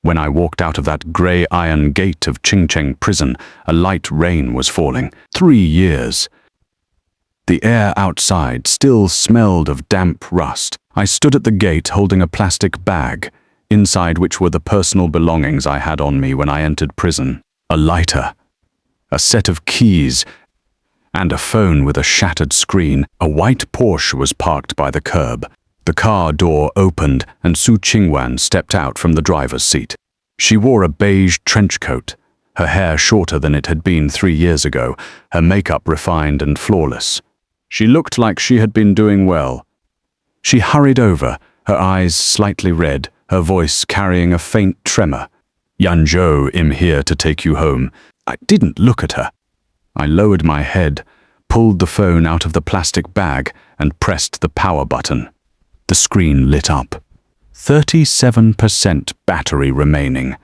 When I walked out of that grey iron gate of Qingtang prison, a light rain was falling. 3 years. The air outside still smelled of damp rust. I stood at the gate holding a plastic bag, inside which were the personal belongings I had on me when I entered prison. A lighter, a set of keys, and a phone with a shattered screen. A white Porsche was parked by the curb. The car door opened and Qingwan stepped out from the driver's seat. She wore a beige trench coat, her hair shorter than it had been 3 years ago, her makeup refined and flawless. She looked like she had been doing well. She hurried over, her eyes slightly red, her voice carrying a faint tremor. "Yanzhou, I'm here to take you home." I didn't look at her. I lowered my head, pulled the phone out of the plastic bag, and pressed the power button. The screen lit up. 37% battery remaining.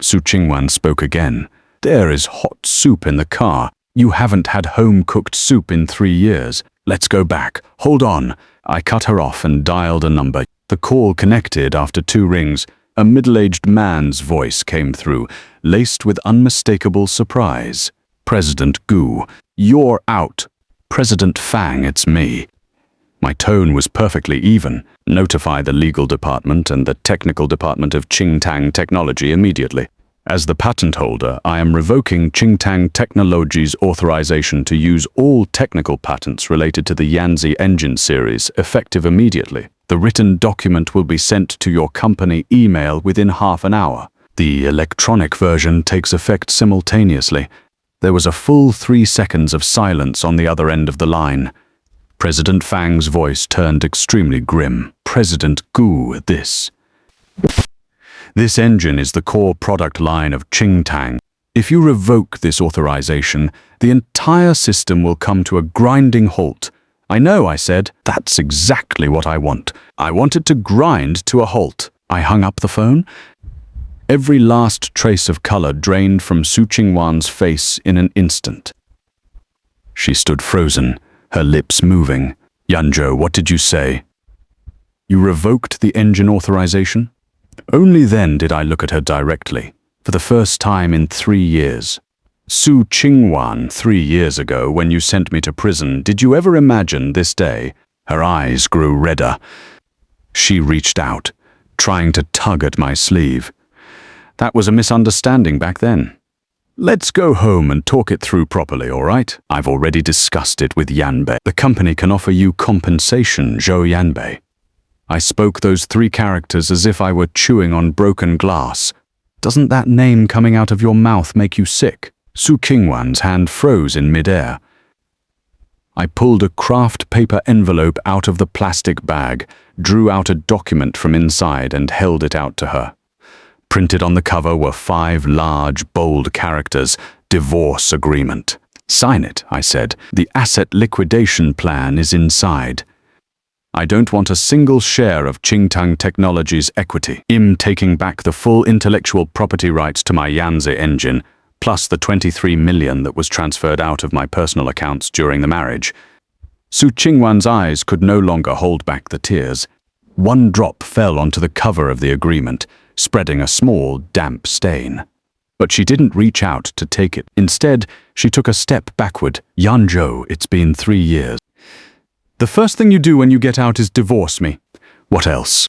Qingwan spoke again. "There is hot soup in the car. You haven't had home-cooked soup in 3 years. Let's go back. Hold on." I cut her off and dialed a number. The call connected after 2 rings. A middle-aged man's voice came through, laced with unmistakable surprise. "President Gu, you're out." "President Fang, it's me." My tone was perfectly even. "Notify the legal department and the technical department of Qingtang Technology immediately. As the patent holder, I am revoking Qingtang Technology's authorization to use all technical patents related to the Yanze engine series, effective immediately. The written document will be sent to your company email within half an hour. The electronic version takes effect simultaneously." There was a full 3 seconds of silence on the other end of the line. President Fang's voice turned extremely grim. "President Gu, This engine is the core product line of Qingtang. If you revoke this authorization, the entire system will come to a grinding halt." "I know," I said. "That's exactly what I want. I want it to grind to a halt." I hung up the phone. Every last trace of color drained from Qingwan's face in an instant. She stood frozen, her lips moving. "Yanzhou, what did you say?" "You revoked the engine authorization?" Only then did I look at her directly, for the first time in 3 years. "Qingwan, 3 years ago, when you sent me to prison, did you ever imagine this day?" Her eyes grew redder. She reached out, trying to tug at my sleeve. "That was a misunderstanding back then. Let's go home and talk it through properly, all right? I've already discussed it with Yanbei. The company can offer you compensation, Zhou Yanbei." I spoke those 3 characters as if I were chewing on broken glass. "Doesn't that name coming out of your mouth make you sick?" Qingwan's hand froze in midair. I pulled a craft paper envelope out of the plastic bag, drew out a document from inside and held it out to her. Printed on the cover were 5 large, bold characters: "Divorce Agreement." "Sign it," I said. "The asset liquidation plan is inside. I don't want a single share of Qingtang Technology's equity. I'm taking back the full intellectual property rights to my Yanze engine, plus the 23 million that was transferred out of my personal accounts during the marriage." Qingwan's eyes could no longer hold back the tears. 1 drop fell onto the cover of the agreement, spreading a small, damp stain. But she didn't reach out to take it. Instead, she took a step backward. "Yanzhou, it's been 3 years. The first thing you do when you get out is divorce me." "What else?"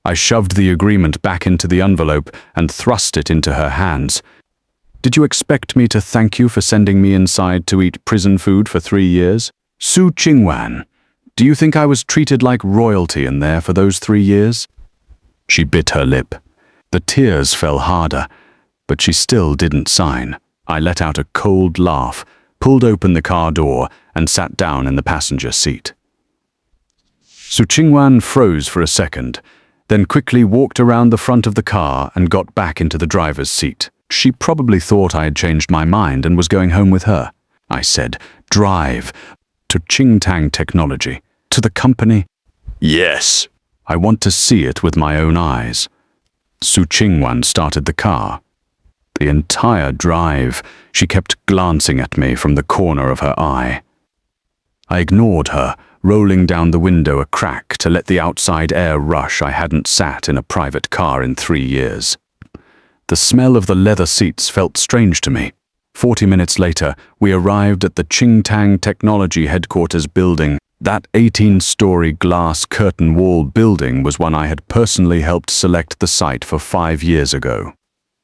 I shoved the agreement back into the envelope and thrust it into her hands. "Did you expect me to thank you for sending me inside to eat prison food for 3 years? Qingwan, do you think I was treated like royalty in there for those 3 years?" She bit her lip. The tears fell harder, but she still didn't sign. I let out a cold laugh, pulled open the car door, and sat down in the passenger seat. Qingwan froze for a second, then quickly walked around the front of the car and got back into the driver's seat. She probably thought I had changed my mind and was going home with her. I said, "Drive to Qingtang Technology, to the company." "Yes. I want to see it with my own eyes." Qingwan started the car. The entire drive, she kept glancing at me from the corner of her eye. I ignored her, rolling down the window a crack to let the outside air rush. I hadn't sat in a private car in 3 years. The smell of the leather seats felt strange to me. 40 minutes later, we arrived at the Qingtang Technology headquarters building. That 18-story glass curtain wall building was one I had personally helped select the site for 5 years ago.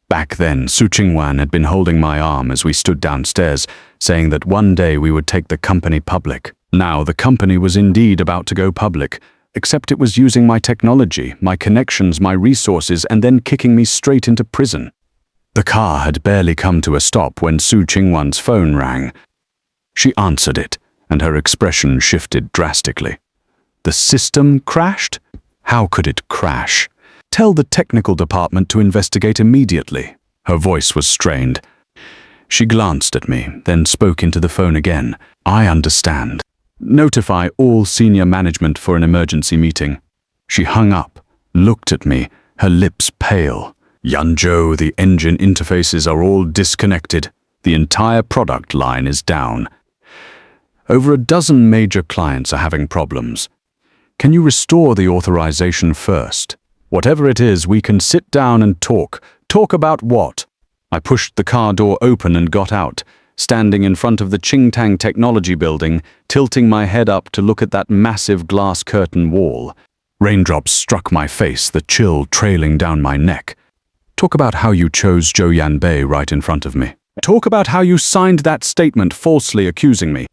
Back then, Qingwan had been holding my arm as we stood downstairs, saying that one day we would take the company public. Now the company was indeed about to go public, except it was using my technology, my connections, my resources, and then kicking me straight into prison. The car had barely come to a stop when Qingwan's phone rang. She answered it, and her expression shifted drastically. The system crashed? How could it crash? Tell the technical department to investigate immediately. Her voice was strained. She glanced at me, then spoke into the phone again. I understand. Notify all senior management for an emergency meeting. She hung up, looked at me, her lips pale. Yanzhou, the engine interfaces are all disconnected. The entire product line is down. Over a dozen major clients are having problems. Can you restore the authorization first? Whatever it is, we can sit down and talk. Talk about what? I pushed the car door open and got out, standing in front of the Qingtang Technology building, tilting my head up to look at that massive glass curtain wall. Raindrops struck my face, the chill trailing down my neck. Talk about how you chose Zhou Yanbei right in front of me. Talk about how you signed that statement falsely accusing me.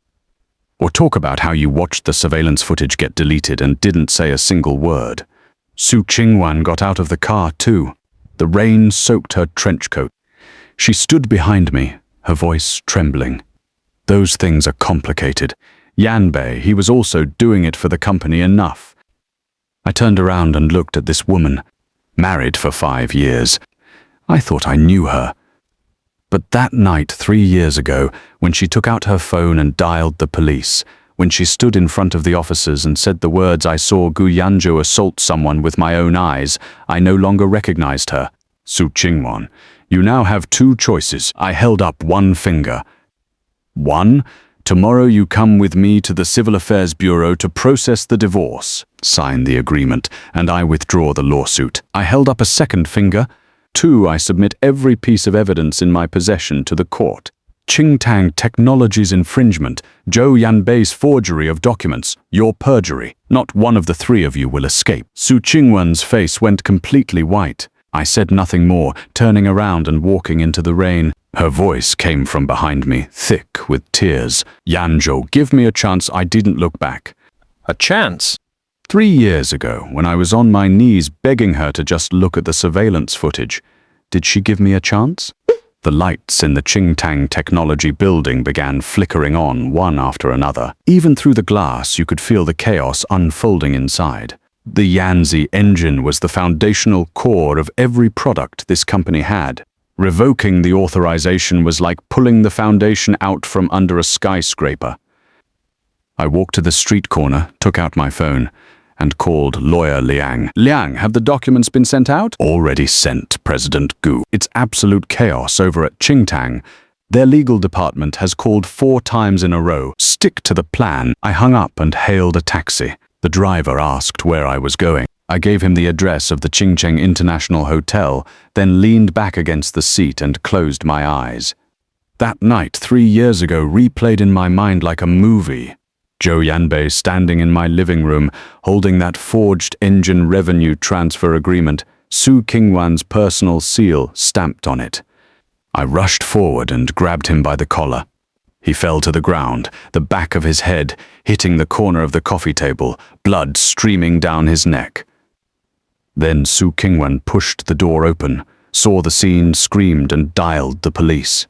Or talk about how you watched the surveillance footage get deleted and didn't say a single word. Qingwan got out of the car too. The rain soaked her trench coat. She stood behind me, her voice trembling. Those things are complicated. Yanbei, he was also doing it for the company enough. I turned around and looked at this woman, married for 5 years. I thought I knew her. But that night 3 years ago, when she took out her phone and dialed the police, when she stood in front of the officers and said the words, "I saw Gu Yanzhou assault someone with my own eyes," I no longer recognized her. Qingwan, you now have 2 choices. I held up one finger. 1. Tomorrow you come with me to the Civil Affairs Bureau to process the divorce. Sign the agreement, and I withdraw the lawsuit. I held up a second finger. 2. I submit every piece of evidence in my possession to the court. Qingtang Technology's infringement, Zhou Yanbei's forgery of documents, your perjury. Not one of the 3 of you will escape. Qingwan's face went completely white. I said nothing more, turning around and walking into the rain. Her voice came from behind me, thick with tears. "Yanzhou, give me a chance." I didn't look back. A chance? 3 years ago, when I was on my knees begging her to just look at the surveillance footage, did she give me a chance? The lights in the Qingtang Technology building began flickering on, one after another. Even through the glass, you could feel the chaos unfolding inside. The Yanze engine was the foundational core of every product this company had. Revoking the authorization was like pulling the foundation out from under a skyscraper. I walked to the street corner, took out my phone, and called lawyer Liang. "Liang, have the documents been sent out?" "Already sent, President Gu. It's absolute chaos over at Qingtang. Their legal department has called 4 times in a row. Stick to the plan." I hung up and hailed a taxi. The driver asked where I was going. I gave him the address of the Qingtang International Hotel, then leaned back against the seat and closed my eyes. That night 3 years ago replayed in my mind like a movie. Zhou Yanbei standing in my living room, holding that forged engine revenue transfer agreement, Qingwan's personal seal stamped on it. I rushed forward and grabbed him by the collar. He fell to the ground, the back of his head hitting the corner of the coffee table, blood streaming down his neck. Then Qingwan pushed the door open, saw the scene, screamed and dialed the police.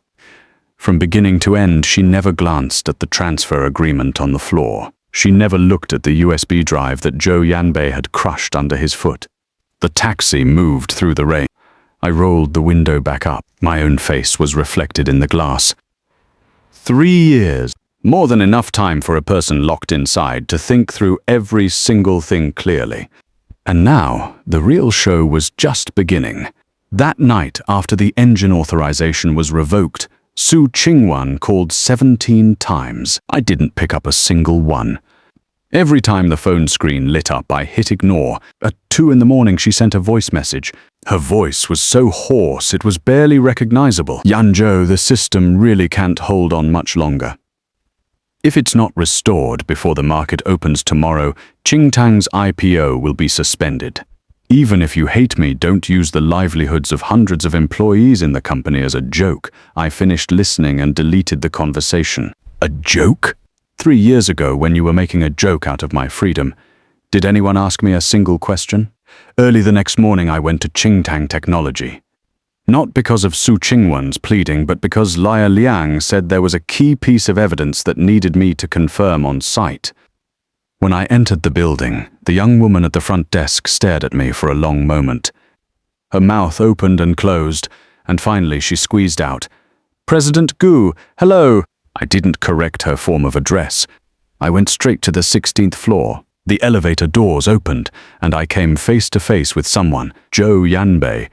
From beginning to end, she never glanced at the transfer agreement on the floor. She never looked at the USB drive that Zhou Yanbei had crushed under his foot. The taxi moved through the rain. I rolled the window back up. My own face was reflected in the glass. 3 years. More than enough time for a person locked inside to think through every single thing clearly. And now, the real show was just beginning. That night, after the engine authorization was revoked, Qingwan called 17 times. I didn't pick up a single one. Every time the phone screen lit up, I hit ignore. At 2 in the morning, she sent a voice message. Her voice was so hoarse it was barely recognizable. Yanzhou, the system really can't hold on much longer. If it's not restored before the market opens tomorrow, Qingtang's IPO will be suspended. Even if you hate me, don't use the livelihoods of hundreds of employees in the company as a joke. I finished listening and deleted the conversation. A joke? 3 years ago, when you were making a joke out of my freedom, did anyone ask me a single question? Early the next morning, I went to Qingtang Technology. Not because of Su Qingwan's pleading, but because Liar Liang said there was a key piece of evidence that needed me to confirm on site. When I entered the building, the young woman at the front desk stared at me for a long moment. Her mouth opened and closed, and finally she squeezed out, "President Gu, hello." I didn't correct her form of address. I went straight to the 16th floor. The elevator doors opened, and I came face to face with someone, Zhou Yanbei.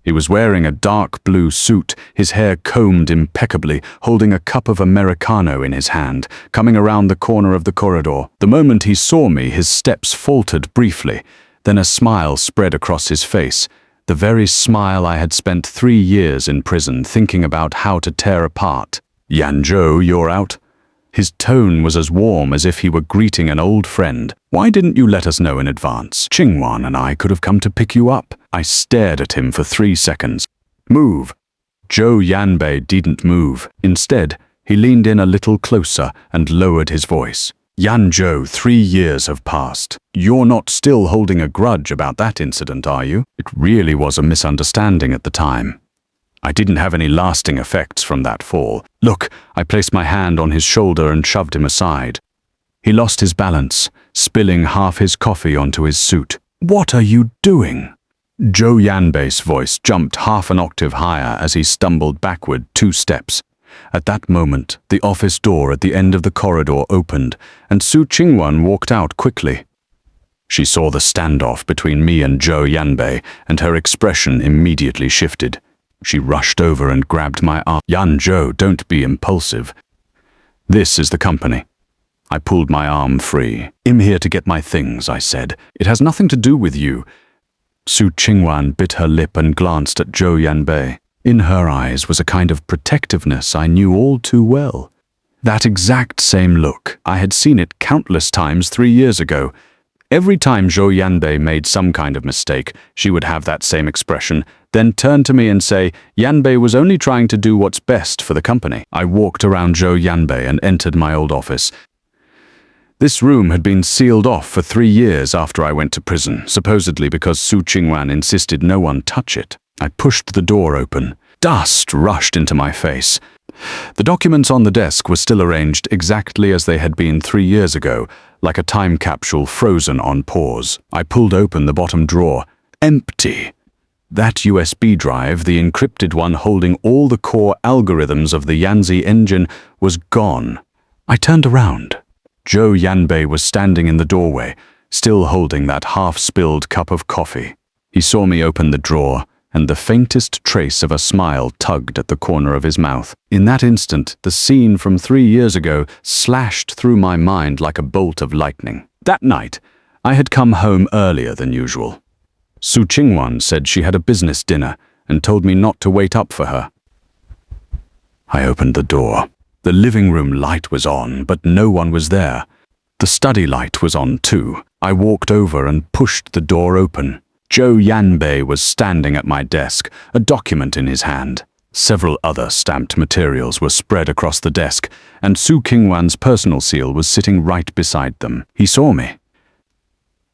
He was wearing a dark blue suit, his hair combed impeccably, holding a cup of Americano in his hand, coming around the corner of the corridor. The moment he saw me, his steps faltered briefly. Then a smile spread across his face, the very smile I had spent 3 years in prison thinking about how to tear apart. "Yanzhou, you're out?" His tone was as warm as if he were greeting an old friend. "Why didn't you let us know in advance? Qingwan and I could have come to pick you up." I stared at him for 3 seconds. "Move." Zhou Yanbei didn't move. Instead, he leaned in a little closer and lowered his voice. "Yanzhou, 3 years have passed. You're not still holding a grudge about that incident, are you? It really was a misunderstanding at the time. I didn't have any lasting effects from that fall. Look," I placed my hand on his shoulder and shoved him aside. He lost his balance, spilling half his coffee onto his suit. "What are you doing?" Zhou Yanbei's voice jumped half an octave higher as he stumbled backward 2 steps. At that moment, the office door at the end of the corridor opened, and Su Qingwan walked out quickly. She saw the standoff between me and Zhou Yanbei, and her expression immediately shifted. She rushed over and grabbed my arm. "Yanzhou, don't be impulsive. This is the company." I pulled my arm free. "I'm here to get my things," I said. "It has nothing to do with you." Su Qingwan bit her lip and glanced at Zhou Yanbei. In her eyes was a kind of protectiveness I knew all too well. That exact same look. I had seen it countless times 3 years ago. Every time Zhou Yanbei made some kind of mistake, she would have that same expression, then turn to me and say, "Yanbei was only trying to do what's best for the company." I walked around Zhou Yanbei and entered my old office. This room had been sealed off for 3 years after I went to prison, supposedly because Su Qingwan insisted no one touch it. I pushed the door open. Dust rushed into my face. The documents on the desk were still arranged exactly as they had been 3 years ago, like a time capsule frozen on pause. I pulled open the bottom drawer. Empty. That USB drive, the encrypted one holding all the core algorithms of the Yanze engine, was gone. I turned around. Zhou Yanbei was standing in the doorway, still holding that half-spilled cup of coffee. He saw me open the drawer, and the faintest trace of a smile tugged at the corner of his mouth. In that instant, the scene from 3 years ago slashed through my mind like a bolt of lightning. That night, I had come home earlier than usual. Su Qingwan said she had a business dinner and told me not to wait up for her. I opened the door. The living room light was on, but no one was there. The study light was on too. I walked over and pushed the door open. Zhou Yanbei was standing at my desk, a document in his hand. Several other stamped materials were spread across the desk, and Su Qingwan's personal seal was sitting right beside them. He saw me.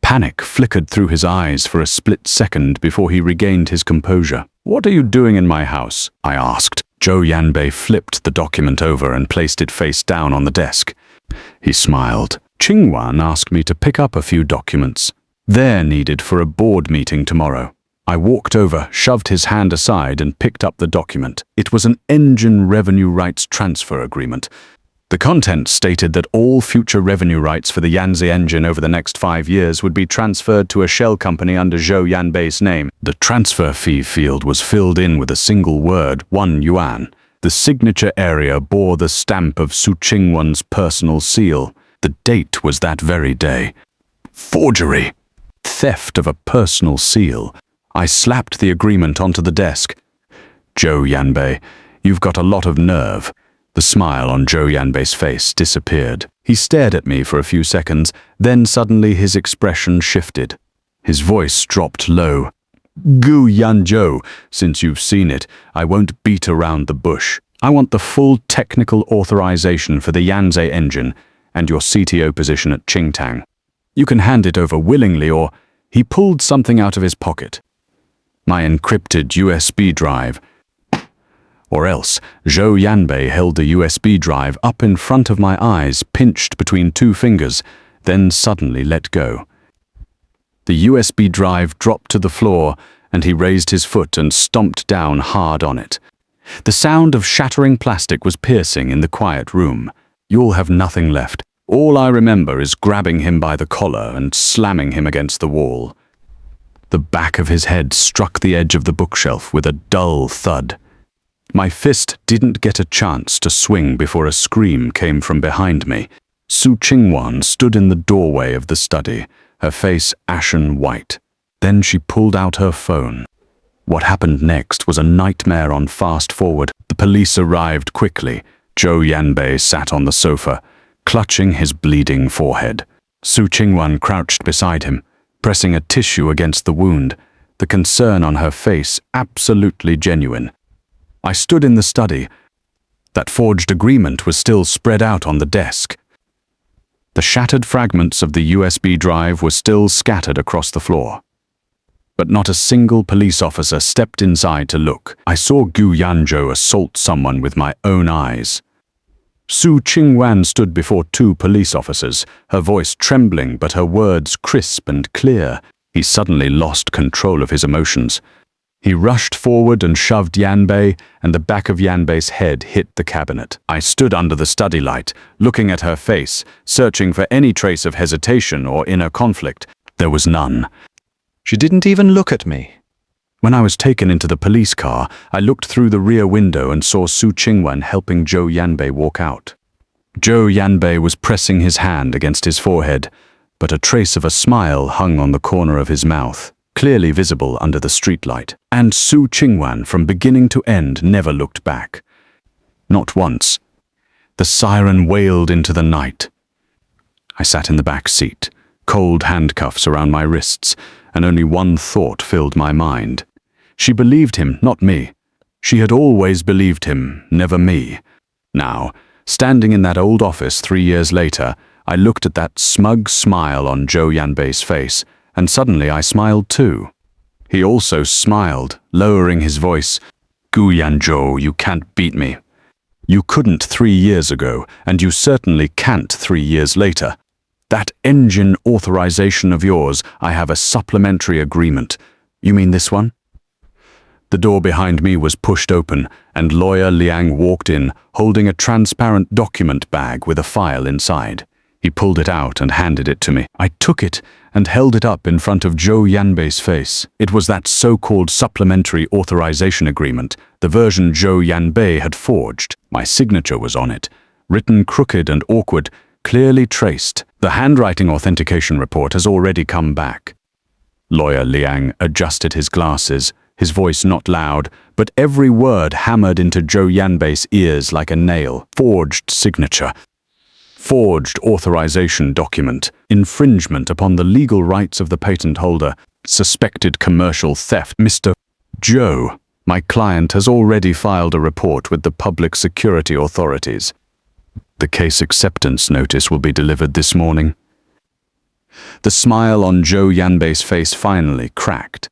Panic flickered through his eyes for a split second before he regained his composure. "What are you doing in my house?" I asked. Zhou Yanbei flipped the document over and placed it face down on the desk. He smiled. "Qingwan asked me to pick up a few documents. They're needed for a board meeting tomorrow." I walked over, shoved his hand aside, and picked up the document. It was an engine revenue rights transfer agreement. The content stated that all future revenue rights for the Yanze engine over the next 5 years would be transferred to a shell company under Zhou Yanbei's name. The transfer fee field was filled in with a single word, 1 yuan. The signature area bore the stamp of Su Qingwan's personal seal. The date was that very day. Forgery! Theft of a personal seal. I slapped the agreement onto the desk. Zhou Yanbei, you've got a lot of nerve. The smile on Zhou Yanbei's face disappeared. He stared at me for a few seconds, then suddenly his expression shifted. His voice dropped low. Gu Yanzhou, since you've seen it, I won't beat around the bush. I want the full technical authorization for the Yanze engine and your CTO position at Qingtang. You can hand it over willingly, or... He pulled something out of his pocket. My encrypted USB drive. Or else, Zhou Yanbei held the USB drive up in front of my eyes, pinched between two fingers, then suddenly let go. The USB drive dropped to the floor, and he raised his foot and stomped down hard on it. The sound of shattering plastic was piercing in the quiet room. You'll have nothing left. All I remember is grabbing him by the collar and slamming him against the wall. The back of his head struck the edge of the bookshelf with a dull thud. My fist didn't get a chance to swing before a scream came from behind me. Qingwan stood in the doorway of the study, her face ashen white. Then she pulled out her phone. What happened next was a nightmare on fast forward. The police arrived quickly. Zhou Yanbei sat on the sofa, clutching his bleeding forehead. Qingwan crouched beside him, pressing a tissue against the wound, the concern on her face absolutely genuine. I stood in the study. That forged agreement was still spread out on the desk. The shattered fragments of the USB drive were still scattered across the floor. But not a single police officer stepped inside to look. I saw Gu Yanzhou assault someone with my own eyes. Qingwan stood before two police officers, her voice trembling but her words crisp and clear. He suddenly lost control of his emotions. He rushed forward and shoved Yanbei, and the back of Yanbei's head hit the cabinet. I stood under the study light, looking at her face, searching for any trace of hesitation or inner conflict. There was none. She didn't even look at me. When I was taken into the police car, I looked through the rear window and saw Qingwan helping Zhou Yanbei walk out. Zhou Yanbei was pressing his hand against his forehead, but a trace of a smile hung on the corner of his mouth, clearly visible under the streetlight. And Qingwan, from beginning to end, never looked back. Not once. The siren wailed into the night. I sat in the back seat, cold handcuffs around my wrists, and only one thought filled my mind. She believed him, not me. She had always believed him, never me. Now, standing in that old office 3 years later, I looked at that smug smile on Zhou Yanbei's face, and suddenly I smiled too. He also smiled, lowering his voice. Gu Yanzhou, you can't beat me. You couldn't 3 years ago, and you certainly can't 3 years later. That engine authorization of yours, I have a supplementary agreement. You mean this one? The door behind me was pushed open, and Lawyer Liang walked in, holding a transparent document bag with a file inside. He pulled it out and handed it to me. I took it and held it up in front of Zhou Yanbei's face. It was that so-called supplementary authorization agreement, the version Zhou Yanbei had forged. My signature was on it, written crooked and awkward, clearly traced. The handwriting authentication report has already come back. Lawyer Liang adjusted his glasses, his voice not loud, but every word hammered into Zhou Yanbei's ears like a nail. Forged signature. Forged authorization document. Infringement upon the legal rights of the patent holder. Suspected commercial theft. Mr. Zhou, my client has already filed a report with the public security authorities. The case acceptance notice will be delivered this morning. The smile on Zhou Yanbei's face finally cracked.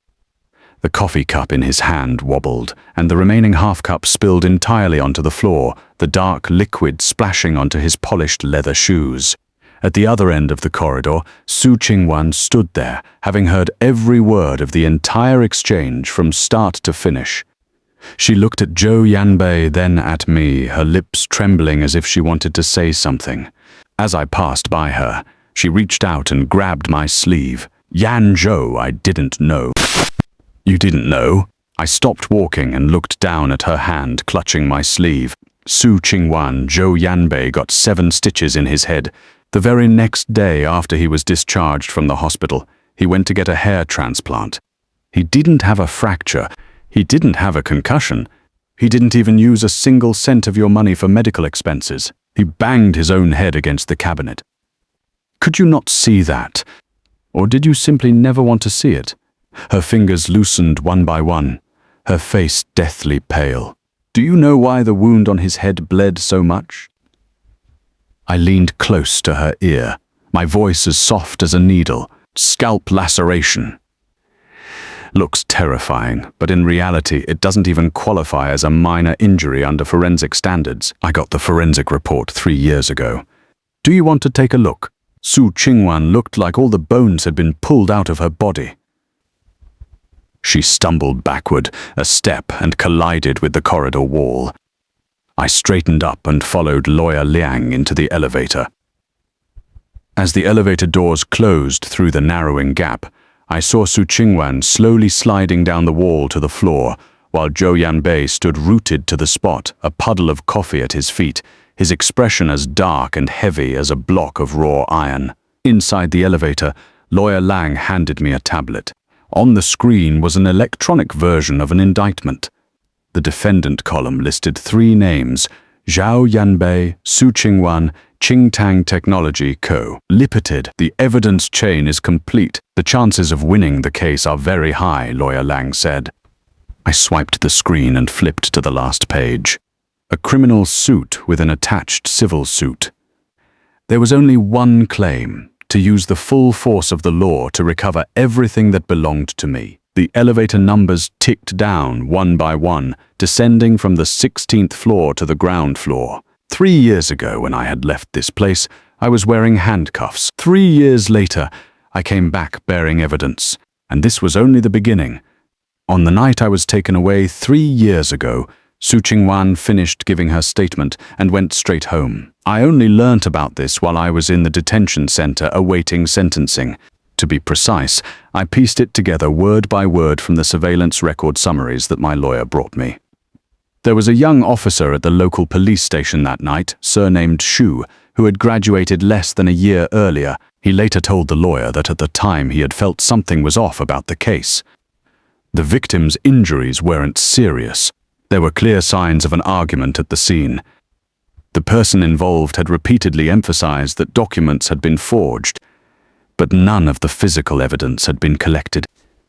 The coffee cup in his hand wobbled, and the remaining half-cup spilled entirely onto the floor, the dark liquid splashing onto his polished leather shoes. At the other end of the corridor, Qingwan stood there, having heard every word of the entire exchange from start to finish. She looked at Zhou Yanbei, then at me, her lips trembling as if she wanted to say something. As I passed by her, she reached out and grabbed my sleeve. Yanzhou, I didn't know. You didn't know? I stopped walking and looked down at her hand clutching my sleeve. Qingwan, Zhou Yanbei got 7 stitches in his head. The very next day after he was discharged from the hospital, he went to get a hair transplant. He didn't have a fracture. He didn't have a concussion. He didn't even use a single cent of your money for medical expenses. He banged his own head against the cabinet. Could you not see that? Or did you simply never want to see it? Her fingers loosened one by one, her face deathly pale. Do you know why the wound on his head bled so much? I leaned close to her ear, my voice as soft as a needle. Scalp laceration. Looks terrifying, but in reality it doesn't even qualify as a minor injury under forensic standards. I got the forensic report 3 years ago. Do you want to take a look? Su Qingwan looked like all the bones had been pulled out of her body. She stumbled backward a step and collided with the corridor wall. I straightened up and followed Lawyer Liang into the elevator. As the elevator doors closed through the narrowing gap, I saw Su Qingwan slowly sliding down the wall to the floor, while Zhou Yanbei stood rooted to the spot, a puddle of coffee at his feet, his expression as dark and heavy as a block of raw iron. Inside the elevator, Lawyer Liang handed me a tablet. On the screen was an electronic version of an indictment. The defendant column listed 3 names: Zhou Yanbei, Su Qingwan, Qingtang Technology Co. Limited. The evidence chain is complete. The chances of winning the case are very high, Lawyer Liang said. I swiped the screen and flipped to the last page. A criminal suit with an attached civil suit. There was only one claim: to use the full force of the law to recover everything that belonged to me. The elevator numbers ticked down one by one, descending from the 16th floor to the ground floor. 3 years ago, when I had left this place, I was wearing handcuffs. 3 years later, I came back bearing evidence, and this was only the beginning. On the night I was taken away 3 years ago, Su Qingwan finished giving her statement and went straight home. I only learnt about this while I was in the detention center awaiting sentencing. To be precise, I pieced it together word by word from the surveillance record summaries that my lawyer brought me. There was a young officer at the local police station that night, surnamed Shu, who had graduated less than a year earlier. He later told the lawyer that at the time he had felt something was off about the case. The victim's injuries weren't serious. There were clear signs of an argument at the scene. The person involved had repeatedly emphasized that documents had been forged, but none of the physical evidence had been collected.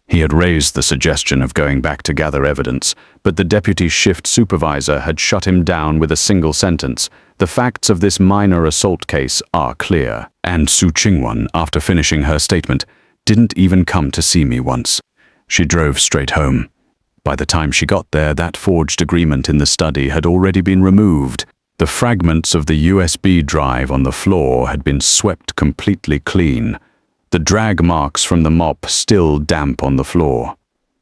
He had raised the suggestion of going back to gather evidence, but the deputy shift supervisor had shut him down with a single sentence. The facts of this minor assault case are clear. And Su Qingwan, after finishing her statement, didn't even come to see me once. She drove straight home. By the time she got there, that forged agreement in the study had already been removed. The fragments of the USB drive on the floor had been swept completely clean. The drag marks from the mop still damp on the floor.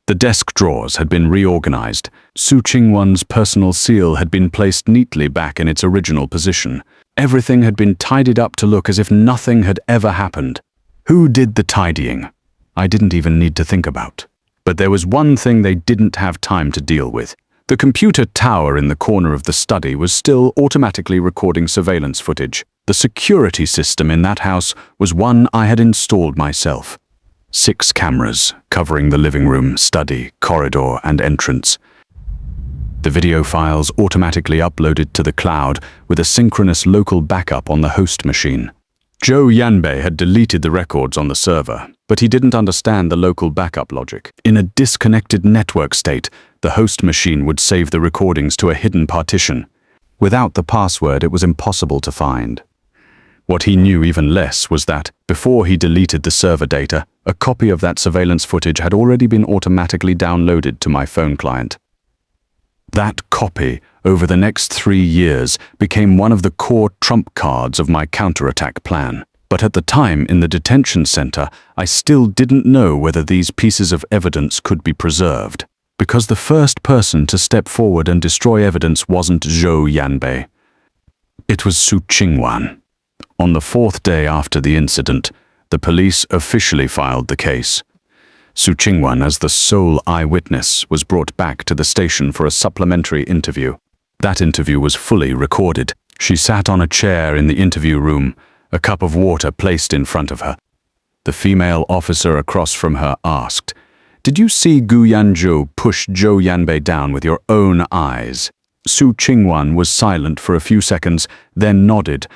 The desk drawers had been reorganized. Su Qingwan's personal seal had been placed neatly back in its original position. Everything had been tidied up to look as if nothing had ever happened. Who did the tidying? I didn't even need to think about. But there was one thing they didn't have time to deal with. The computer tower in the corner of the study was still automatically recording surveillance footage. The security system in that house was one I had installed myself. 6 cameras covering the living room, study, corridor, and entrance. The video files automatically uploaded to the cloud with a synchronous local backup on the host machine. Zhou Yanbei had deleted the records on the server, but he didn't understand the local backup logic. In a disconnected network state, the host machine would save the recordings to a hidden partition. Without the password, it was impossible to find. What he knew even less was that, before he deleted the server data, a copy of that surveillance footage had already been automatically downloaded to my phone client. That copy, over the next 3 years, became one of the core trump cards of my counterattack plan. But at the time, in the detention center, I still didn't know whether these pieces of evidence could be preserved. Because the first person to step forward and destroy evidence wasn't Zhou Yanbei. It was Su Qingwan. On the 4th day after the incident, the police officially filed the case. Su Qingwan, as the sole eyewitness, was brought back to the station for a supplementary interview. That interview was fully recorded. She sat on a chair in the interview room, a cup of water placed in front of her. The female officer across from her asked, "Did you see Gu Yanzhou push Zhou Yanbei down with your own eyes?" Qingwan was silent for a few seconds, then nodded.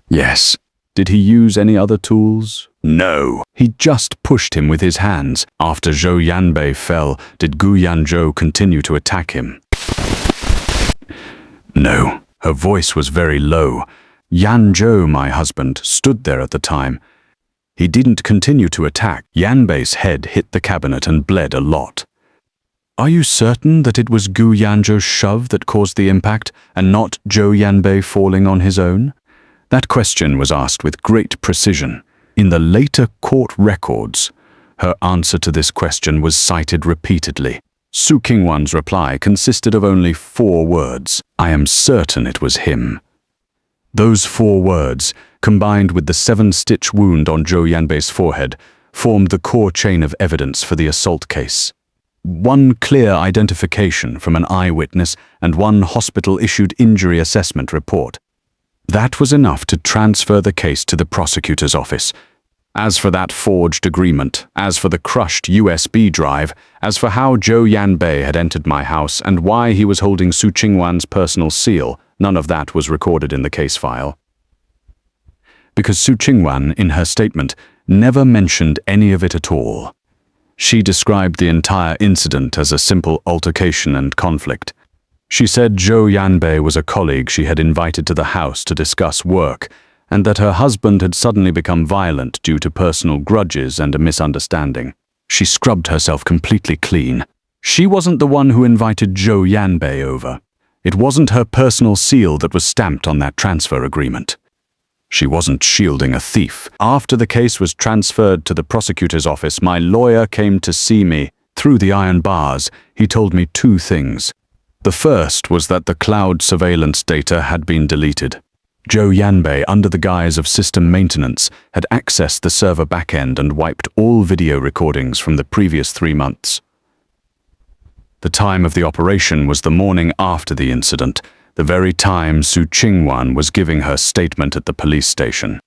"Yes." "Did he use any other tools?" "No. He just pushed him with his hands. After Zhou Yanbei fell, did Gu Yanzhou continue to attack him?" "No." Her voice was very low. Yanzhou, my husband, stood there at the time. He didn't continue to attack. Yanbei's head hit the cabinet and bled a lot. "Are you certain that it was Gu Yanzhou's shove that caused the impact, and not Zhou Yanbei falling on his own?" That question was asked with great precision. In the later court records, her answer to this question was cited repeatedly. Qingwan's reply consisted of only 4 words. "I am certain it was him." Those 4 words, combined with the 7-stitch wound on Zhou Yanbei's forehead, formed the core chain of evidence for the assault case. 1 clear identification from an eyewitness and 1 hospital-issued injury assessment report. That was enough to transfer the case to the prosecutor's office. As for that forged agreement, as for the crushed USB drive, as for how Zhou Yanbei had entered my house and why he was holding Qingwan's personal seal, none of that was recorded in the case file. Because Qingwan, in her statement, never mentioned any of it at all. She described the entire incident as a simple altercation and conflict. She said Zhou Yanbei was a colleague she had invited to the house to discuss work, and that her husband had suddenly become violent due to personal grudges and a misunderstanding. She scrubbed herself completely clean. She wasn't the one who invited Zhou Yanbei over. It wasn't her personal seal that was stamped on that transfer agreement. She wasn't shielding a thief. After the case was transferred to the prosecutor's office, my lawyer came to see me. Through the iron bars, he told me 2 things. The first was that the cloud surveillance data had been deleted. Zhou Yanbei, under the guise of system maintenance, had accessed the server backend and wiped all video recordings from the previous 3 months. The time of the operation was the morning after the incident, the very time Qingwan was giving her statement at the police station.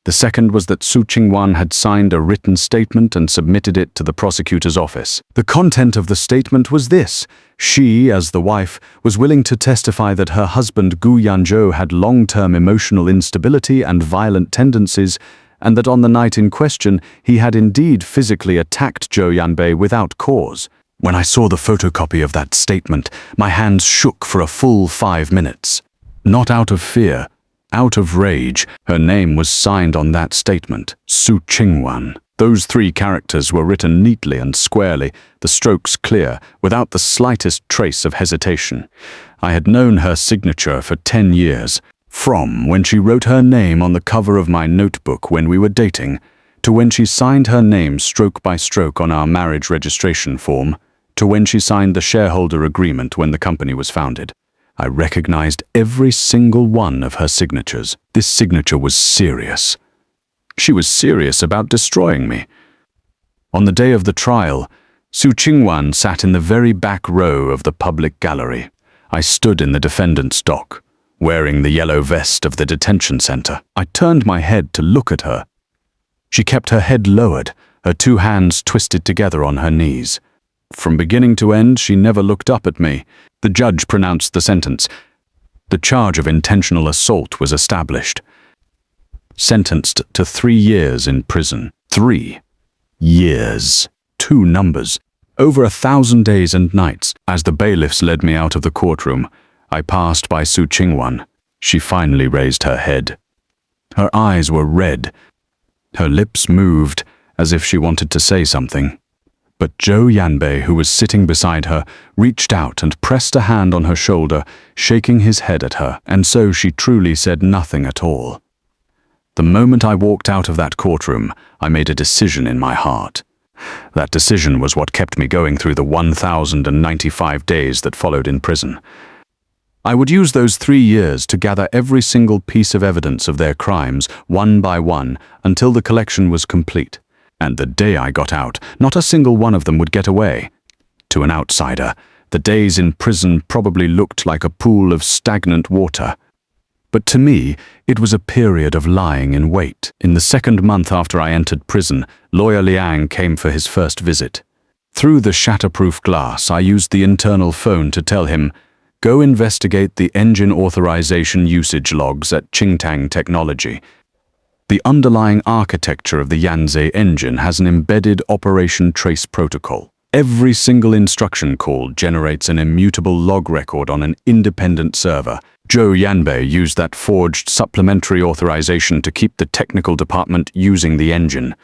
The second was that Qingwan had signed a written statement and submitted it to the prosecutor's office. The content of the statement was this: she, as the wife, was willing to testify that her husband Gu Yanzhou had long-term emotional instability and violent tendencies, and that on the night in question he had indeed physically attacked Zhou Yanbei without cause. When I saw the photocopy of that statement, my hands shook for a full 5 minutes. Not out of fear, out of rage. Her name was signed on that statement, Qingwan. Those 3 characters were written neatly and squarely, the strokes clear, without the slightest trace of hesitation. I had known her signature for 10 years, from when she wrote her name on the cover of my notebook when we were dating, to when she signed her name stroke by stroke on our marriage registration form, to when she signed the shareholder agreement when the company was founded. I recognized every single one of her signatures. This signature was serious. She was serious about destroying me. On the day of the trial, Qingwan sat in the very back row of the public gallery. I stood in the defendant's dock, wearing the yellow vest of the detention center. I turned my head to look at her. She kept her head lowered, her 2 hands twisted together on her knees. From beginning to end, she never looked up at me. The judge pronounced the sentence. The charge of intentional assault was established. Sentenced to 3 years in prison. 3 years. 2 numbers. Over 1,000 days and nights. As the bailiffs led me out of the courtroom, I passed by Qingwan. She finally raised her head. Her eyes were red. Her lips moved as if she wanted to say something. But Zhou Yanbei, who was sitting beside her, reached out and pressed a hand on her shoulder, shaking his head at her, and so she truly said nothing at all. The moment I walked out of that courtroom, I made a decision in my heart. That decision was what kept me going through the 1,095 days that followed in prison. I would use those 3 years to gather every single piece of evidence of their crimes, one by one, until the collection was complete. And the day I got out, not a single one of them would get away. To an outsider, the days in prison probably looked like a pool of stagnant water. But to me, it was a period of lying in wait. In the second month after I entered prison, Lawyer Liang came for his first visit. Through the shatterproof glass, I used the internal phone to tell him, "Go investigate the engine authorization usage logs at Qingtang Technology. The underlying architecture of the Yanze engine has an embedded operation trace protocol. Every single instruction call generates an immutable log record on an independent server. Zhou Yanbei used that forged supplementary authorization to keep the technical department using the engine.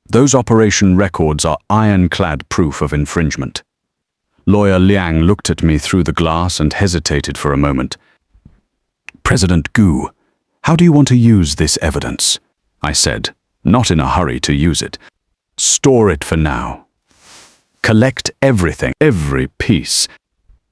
Those operation records are ironclad proof of infringement." Lawyer Liang looked at me through the glass and hesitated for a moment. "President Gu, how do you want to use this evidence?" I said, not in a hurry to use it. "Store it for now. Collect everything, every piece.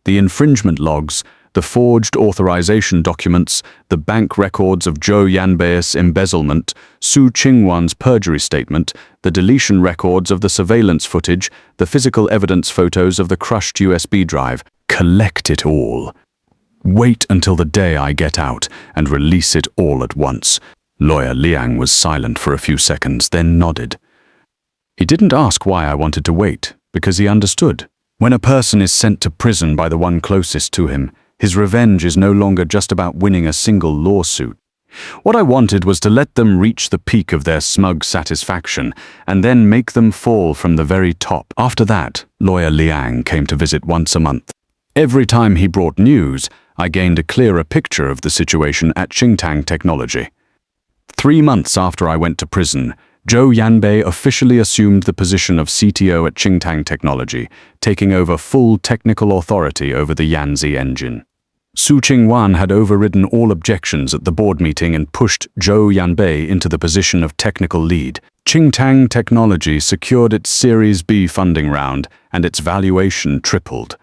The infringement logs, the forged authorization documents, the bank records of Zhou Yanbei's embezzlement, Su Qingwan's perjury statement, the deletion records of the surveillance footage, the physical evidence photos of the crushed USB drive. Collect it all. Wait until the day I get out and release it all at once." Lawyer Liang was silent for a few seconds, then nodded. He didn't ask why I wanted to wait, because he understood. When a person is sent to prison by the one closest to him, his revenge is no longer just about winning a single lawsuit. What I wanted was to let them reach the peak of their smug satisfaction and then make them fall from the very top. After that, Lawyer Liang came to visit once a month. Every time he brought news, I gained a clearer picture of the situation at Qingtang Technology. 3 months after I went to prison, Zhou Yanbei officially assumed the position of CTO at Qingtang Technology, taking over full technical authority over the Yanze engine. Su Qingwan had overridden all objections at the board meeting and pushed Zhou Yanbei into the position of technical lead. Qingtang Technology secured its Series B funding round, and its valuation tripled.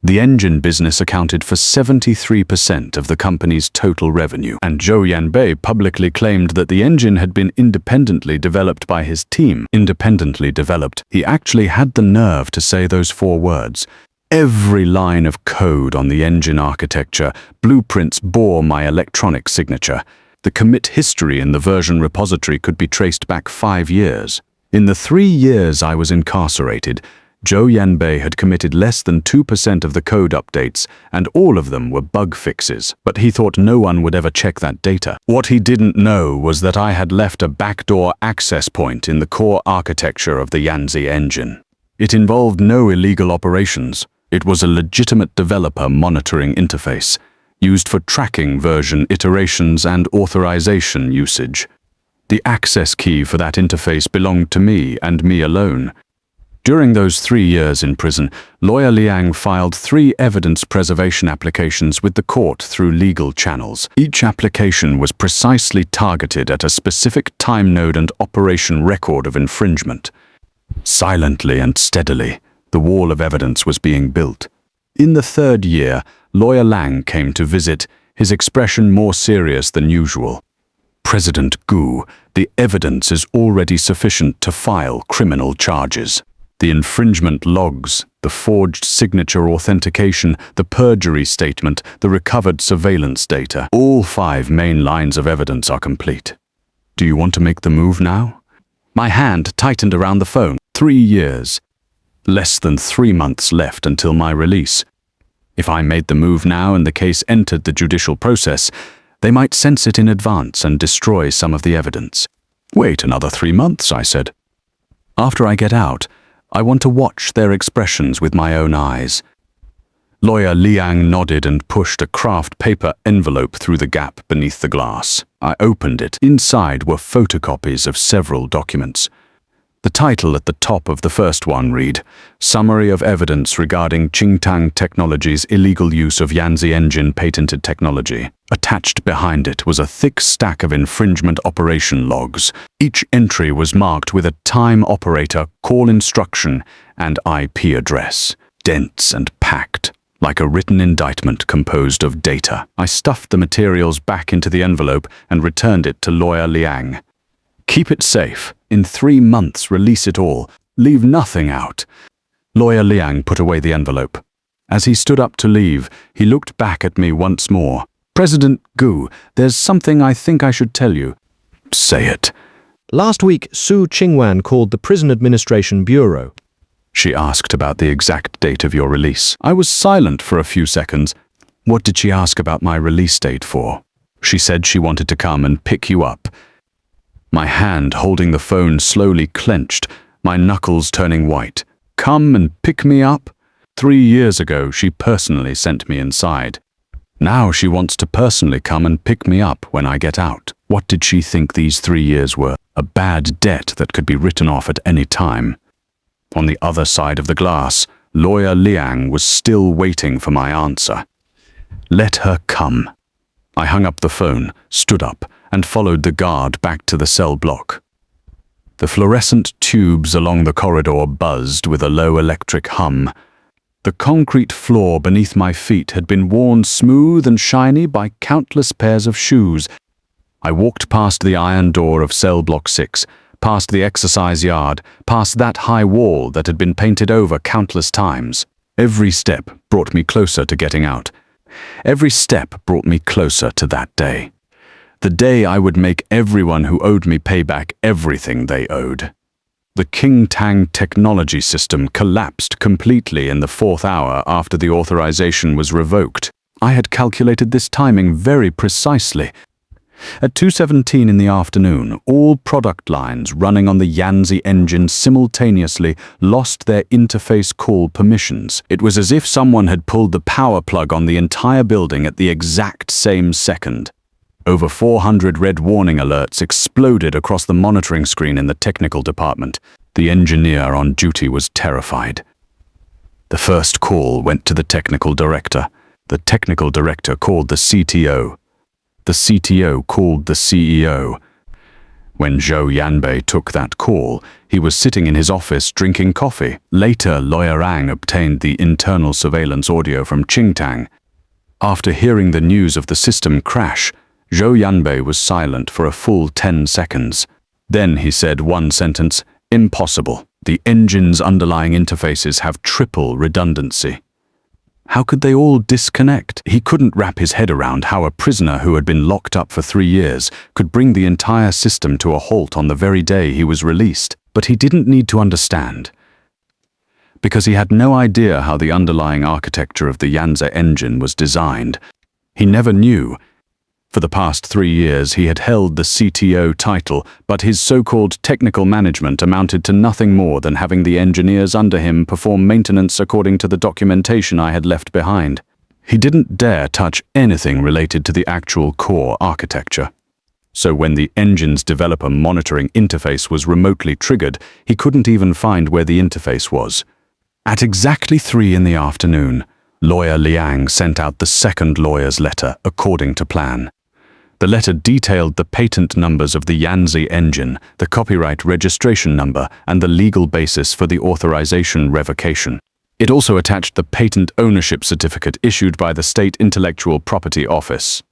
The engine business accounted for 73% of the company's total revenue, and Zhou Yanbei publicly claimed that the engine had been independently developed by his team. Independently developed. He actually had the nerve to say those 4 words. Every line of code on the engine architecture, blueprints bore my electronic signature. The commit history in the version repository could be traced back 5 years. In the 3 years I was incarcerated, Zhou Yanbei had committed less than 2% of the code updates, and all of them were bug fixes, but he thought no one would ever check that data. What he didn't know was that I had left a backdoor access point in the core architecture of the Yanze engine. It involved no illegal operations. It was a legitimate developer monitoring interface, used for tracking version iterations and authorization usage. The access key for that interface belonged to me and me alone. During those 3 years in prison, Lawyer Liang filed 3 evidence preservation applications with the court through legal channels. Each application was precisely targeted at a specific time node and operation record of infringement. Silently and steadily, the wall of evidence was being built. In the 3rd year, Lawyer Liang came to visit, his expression more serious than usual. "President Gu, the evidence is already sufficient to file criminal charges. The infringement logs, the forged signature authentication, the perjury statement, the recovered surveillance data. All 5 main lines of evidence are complete. Do you want to make the move now?" My hand tightened around the phone. 3 years. Less than 3 months left until my release. If I made the move now and the case entered the judicial process, they might sense it in advance and destroy some of the evidence. "Wait another 3 months," I said. "After I get out, I want to watch their expressions with my own eyes." Lawyer Liang nodded and pushed a craft paper envelope through the gap beneath the glass. I opened it. Inside were photocopies of several documents. The title at the top of the first one read, "Summary of Evidence Regarding Qingtang Technology's Illegal Use of Yanze Engine Patented Technology." Attached behind it was a thick stack of infringement operation logs. Each entry was marked with a time operator, call instruction, and IP address. Dense and packed, like a written indictment composed of data. I stuffed the materials back into the envelope and returned it to Lawyer Liang. "Keep it safe. In 3 months, release it all. Leave nothing out." Lawyer Liang put away the envelope. As he stood up to leave, he looked back at me once more. President Gu, there's something I think I should tell you. Say it. Last week, Qingwan called the Prison Administration Bureau. She asked about the exact date of your release. I was silent for a few seconds. What did she ask about my release date for? She said she wanted to come and pick you up. My hand holding the phone slowly clenched, my knuckles turning white. Come and pick me up? 3 years ago, she personally sent me inside. Now she wants to personally come and pick me up when I get out. What did she think these 3 years were? A bad debt that could be written off at any time. On the other side of the glass, Lawyer Liang was still waiting for my answer. Let her come. I hung up the phone, stood up, and followed the guard back to the cell block. The fluorescent tubes along the corridor buzzed with a low electric hum. The concrete floor beneath my feet had been worn smooth and shiny by countless pairs of shoes. I walked past the iron door of cell block 6, past the exercise yard, past that high wall that had been painted over countless times. Every step brought me closer to getting out. Every step brought me closer to that day. The day I would make everyone who owed me pay back everything they owed. The Qingtang Technology system collapsed completely in the 4th hour after the authorization was revoked. I had calculated this timing very precisely. At 2:17 in the afternoon, all product lines running on the Yanze engine simultaneously lost their interface call permissions. It was as if someone had pulled the power plug on the entire building at the exact same second. Over 400 red warning alerts exploded across the monitoring screen in the technical department. The engineer on duty was terrified. The first call went to the technical director. The technical director called the CTO. The CTO called the CEO. When Zhou Yanbei took that call, he was sitting in his office drinking coffee. Later, Lawyer Ang obtained the internal surveillance audio from Qingtang. After hearing the news of the system crash, Zhou Yanbei was silent for a full 10 seconds. Then he said one sentence, "Impossible. The engine's underlying interfaces have triple redundancy." How could they all disconnect? He couldn't wrap his head around how a prisoner who had been locked up for 3 years could bring the entire system to a halt on the very day he was released. But he didn't need to understand, because he had no idea how the underlying architecture of the Yanze engine was designed. He never knew. For the past 3 years, he had held the CTO title, but his so-called technical management amounted to nothing more than having the engineers under him perform maintenance according to the documentation I had left behind. He didn't dare touch anything related to the actual core architecture. So when the engine's developer monitoring interface was remotely triggered, he couldn't even find where the interface was. At exactly 3 in the afternoon, Lawyer Liang sent out the second lawyer's letter according to plan. The letter detailed the patent numbers of the Yanze engine, the copyright registration number, and the legal basis for the authorization revocation. It also attached the patent ownership certificate issued by the State Intellectual Property Office.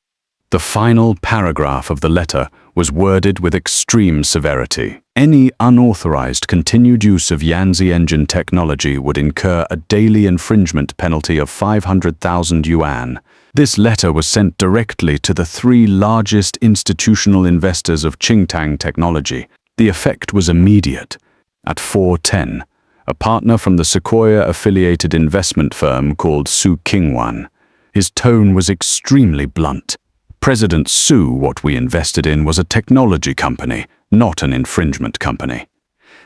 The final paragraph of the letter was worded with extreme severity. Any unauthorized continued use of Yanze engine technology would incur a daily infringement penalty of 500,000 yuan. This letter was sent directly to the 3 largest institutional investors of Qingtang Technology. The effect was immediate. At 4:10, a partner from the Sequoia-affiliated investment firm called Qingwan. His tone was extremely blunt. President Su, what we invested in was a technology company, not an infringement company.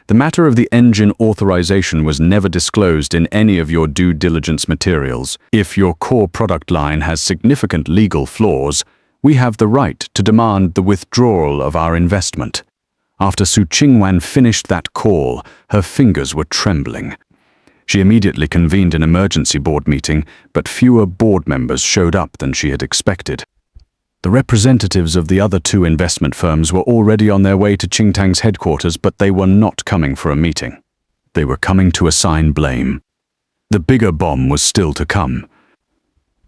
The matter of the engine authorization was never disclosed in any of your due diligence materials. If your core product line has significant legal flaws, we have the right to demand the withdrawal of our investment. After Qingwan finished that call, her fingers were trembling. She immediately convened an emergency board meeting, but fewer board members showed up than she had expected. The representatives of the other 2 investment firms were already on their way to Qingtang's headquarters, but they were not coming for a meeting. They were coming to assign blame. The bigger bomb was still to come.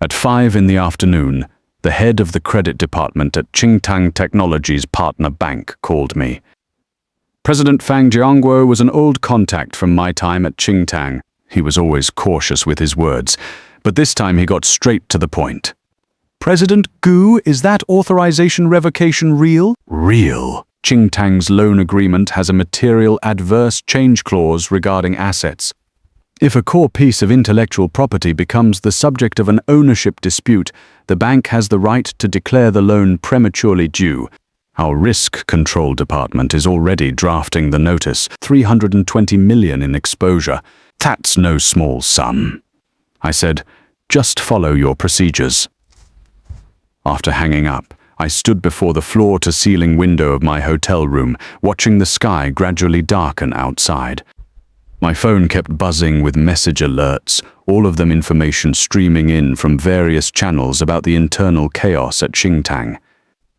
At 5 in the afternoon, the head of the credit department at Qingtang Technology's partner bank called me. President Fang Jiangguo was an old contact from my time at Qingtang. He was always cautious with his words, but this time he got straight to the point. President Gu, is that authorization revocation real? Real. Qingtang's loan agreement has a material adverse change clause regarding assets. If a core piece of intellectual property becomes the subject of an ownership dispute, the bank has the right to declare the loan prematurely due. Our risk control department is already drafting the notice, 320 million in exposure. That's no small sum. I said, just follow your procedures. After hanging up, I stood before the floor-to-ceiling window of my hotel room, watching the sky gradually darken outside. My phone kept buzzing with message alerts, all of them information streaming in from various channels about the internal chaos at Qingtang.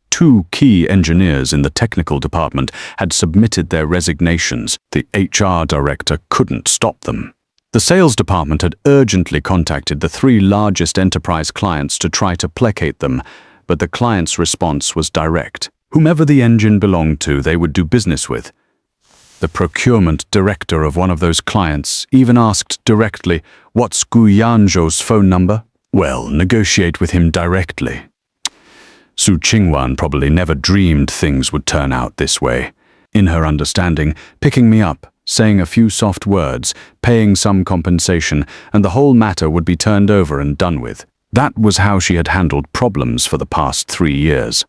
2 key engineers in the technical department had submitted their resignations. The HR director couldn't stop them. The sales department had urgently contacted the 3 largest enterprise clients to try to placate them, but the client's response was direct. Whomever the engine belonged to, they would do business with. The procurement director of one of those clients even asked directly, "What's Gu Yanzhou's phone number?" Well, negotiate with him directly. Qingwan probably never dreamed things would turn out this way. In her understanding, picking me up, saying a few soft words, paying some compensation, and the whole matter would be turned over and done with. That was how she had handled problems for the past 3 years.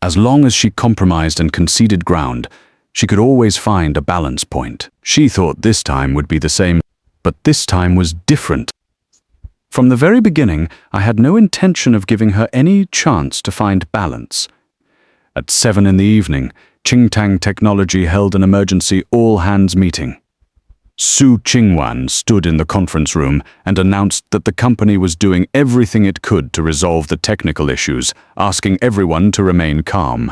As long as she compromised and conceded ground, she could always find a balance point. She thought this time would be the same, but this time was different. From the very beginning, I had no intention of giving her any chance to find balance. At 7 in the evening, Qingtang Technology held an emergency all-hands meeting. Qingwan stood in the conference room and announced that the company was doing everything it could to resolve the technical issues, asking everyone to remain calm.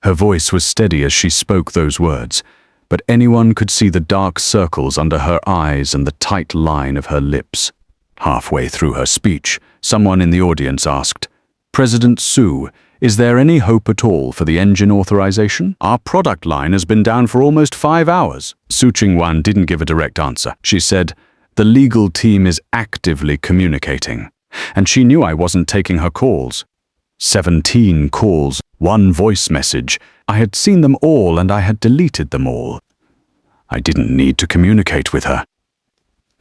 Her voice was steady as she spoke those words, but anyone could see the dark circles under her eyes and the tight line of her lips. Halfway through her speech, someone in the audience asked, "President Su, is there any hope at all for the engine authorization? Our product line has been down for almost 5 hours." Qingwan didn't give a direct answer. She said, "The legal team is actively communicating." And she knew I wasn't taking her calls. 17 calls, 1 voice message. I had seen them all and I had deleted them all. I didn't need to communicate with her.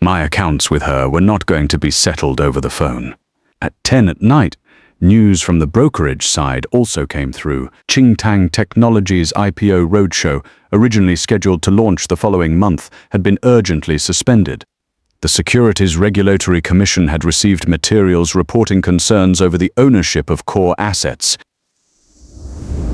My accounts with her were not going to be settled over the phone. At 10 at night, news from the brokerage side also came through. Qingtang Technology's IPO roadshow, originally scheduled to launch the following month, had been urgently suspended. The Securities Regulatory Commission had received materials reporting concerns over the ownership of core assets.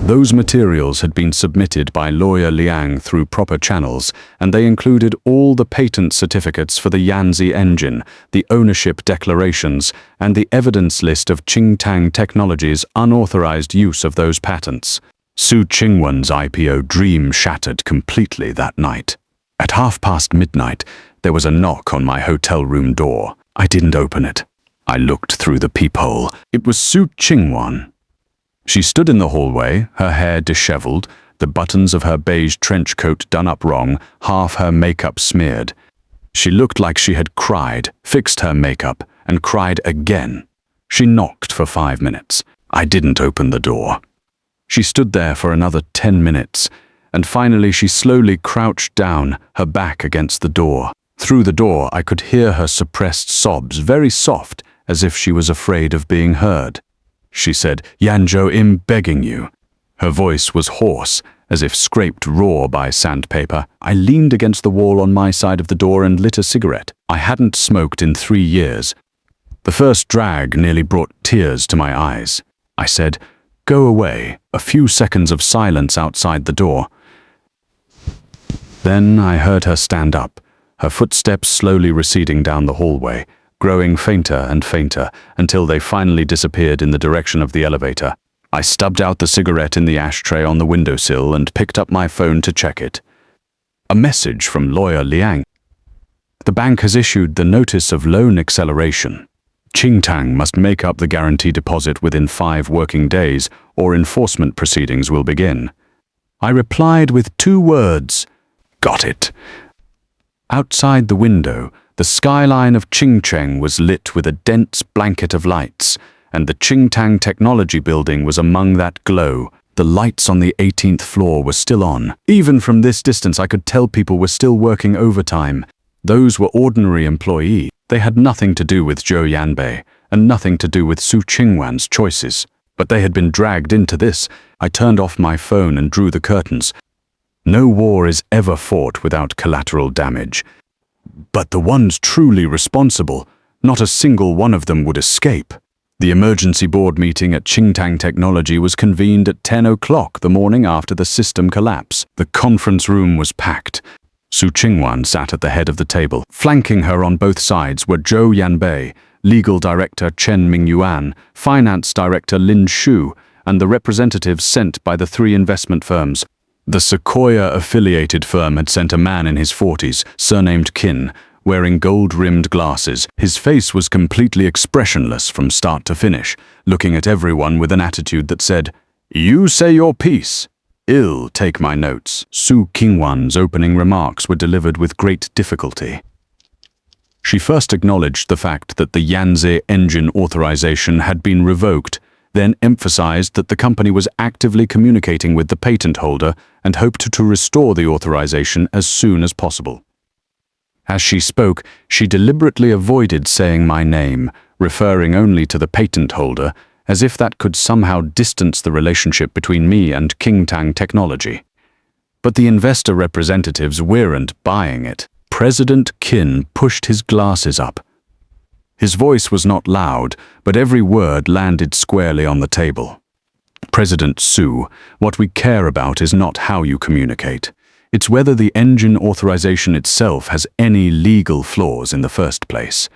Those materials had been submitted by lawyer Liang through proper channels, and they included all the patent certificates for the Yanze engine, the ownership declarations, and the evidence list of Qingtang Technology's unauthorized use of those patents. Qingwan's IPO dream shattered completely that night. At midnight, there was a knock on my hotel room door. I didn't open it. I looked through the peephole. It was Qingwan. She stood in the hallway, her hair disheveled, the buttons of her beige trench coat done up wrong, half her makeup smeared. She looked like she had cried, fixed her makeup, and cried again. She knocked for 5 minutes. I didn't open the door. She stood there for another 10 minutes, and finally she slowly crouched down, her back against the door. Through the door I could hear her suppressed sobs, very soft, as if she was afraid of being heard. She said, "Yanzhou, I'm begging you." Her voice was hoarse, as if scraped raw by sandpaper. I leaned against the wall on my side of the door and lit a cigarette. I hadn't smoked in 3 years. The first drag nearly brought tears to my eyes. I said, "Go away." A few seconds of silence outside the door. Then I heard her stand up, her footsteps slowly receding down the hallway, growing fainter and fainter until they finally disappeared in the direction of the elevator. I stubbed out the cigarette in the ashtray on the windowsill and picked up my phone to check it. A message from lawyer Liang. The bank has issued the notice of loan acceleration. Qingtang must make up the guarantee deposit within 5 working days or enforcement proceedings will begin. I replied with 2 words, "Got it." Outside the window, The skyline of Qingcheng was lit with a dense blanket of lights, and the Qingtang Technology building was among that glow. The lights on the 18th floor were still on. Even from this distance, I could tell people were still working overtime. Those were ordinary employees. They had nothing to do with Zhou Yanbei, and nothing to do with Su Qingwan's choices. But they had been dragged into this. I turned off my phone and drew the curtains. No war is ever fought without collateral damage. But the ones truly responsible, not a single one of them would escape. The emergency board meeting at Qingtang Technology was convened at 10 o'clock the morning after the system collapse. The conference room was packed. Su Qingwan sat at the head of the table. Flanking her on both sides were Zhou Yanbei, Legal Director Chen Mingyuan, Finance Director Lin Shu, and the representatives sent by the 3 investment firms. The Sequoia-affiliated firm had sent a man in his 40s, surnamed Qin, wearing gold-rimmed glasses. His face was completely expressionless from start to finish, looking at everyone with an attitude that said, "You say your piece. I'll take my notes." Su Qingwan's opening remarks were delivered with great difficulty. She first acknowledged the fact that the Yanze engine authorization had been revoked, then emphasized that the company was actively communicating with the patent holder and hoped to restore the authorization as soon as possible. As she spoke, she deliberately avoided saying my name, referring only to the patent holder, as if that could somehow distance the relationship between me and Qingtang Technology. But the investor representatives weren't buying it. President Qin pushed his glasses up. His voice was not loud, but every word landed squarely on the table. "President Su, what we care about is not how you communicate. It's whether the engine authorization itself has any legal flaws in the first place.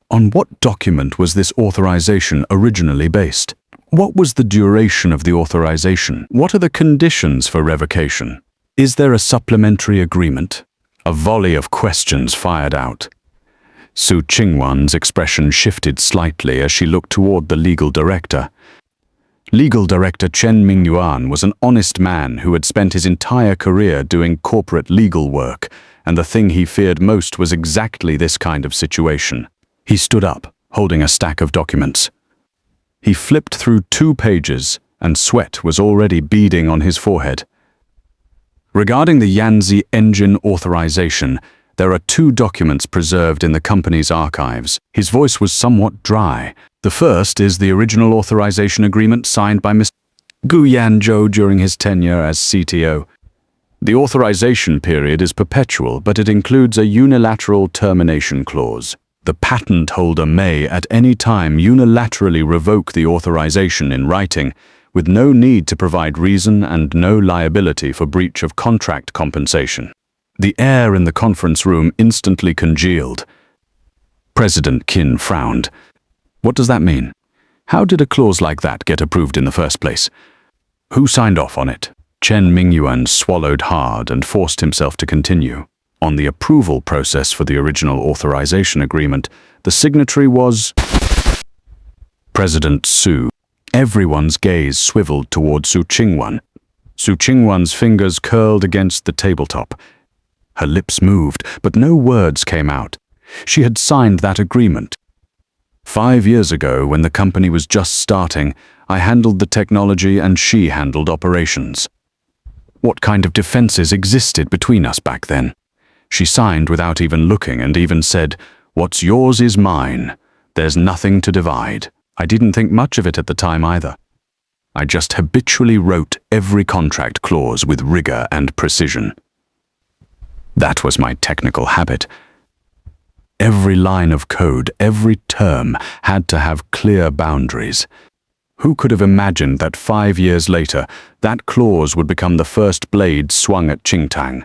On what document was this authorization originally based? What was the duration of the authorization? What are the conditions for revocation? Is there a supplementary agreement?" A volley of questions fired out. Su Qingwan's expression shifted slightly as she looked toward the legal director. Legal Director Chen Mingyuan was an honest man who had spent his entire career doing corporate legal work, and the thing he feared most was exactly this kind of situation. He stood up, holding a stack of documents. He flipped through 2 pages, and sweat was already beading on his forehead. Regarding the Yanze engine authorization, there are 2 documents preserved in the company's archives. His voice was somewhat dry. The first is the original authorization agreement signed by Mr. Gu Yanzhou during his tenure as CTO. The authorization period is perpetual, but it includes a unilateral termination clause. The patent holder may at any time unilaterally revoke the authorization in writing, with no need to provide reason and no liability for breach of contract compensation. The air in the conference room instantly congealed. President Qin frowned. What does that mean? How did a clause like that get approved in the first place? Who signed off on it? Chen Mingyuan swallowed hard and forced himself to continue. On the approval process for the original authorization agreement, the signatory was President Su. Everyone's gaze swiveled toward Su Qingwan. Su Qingwan's fingers curled against the tabletop. Her lips moved, but no words came out. She had signed that agreement. 5 years ago, when the company was just starting, I handled the technology and she handled operations. What kind of defenses existed between us back then? She signed without even looking and even said, "What's yours is mine. There's nothing to divide." I didn't think much of it at the time either. I just habitually wrote every contract clause with rigor and precision. That was my technical habit. Every line of code, every term, had to have clear boundaries. Who could have imagined that 5 years later, that clause would become the first blade swung at Qingtang?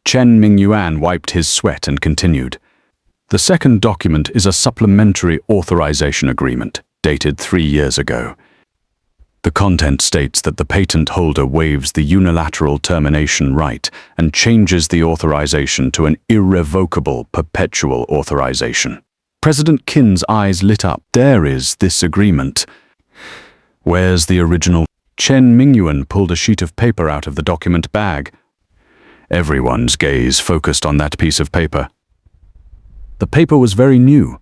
Chen Mingyuan wiped his sweat and continued. The second document is a supplementary authorization agreement, dated 3 years ago. The content states that the patent holder waives the unilateral termination right and changes the authorization to an irrevocable perpetual authorization. President Qin's eyes lit up. There is this agreement. Where's the original? Chen Mingyuan pulled a sheet of paper out of the document bag. Everyone's gaze focused on that piece of paper. The paper was very new.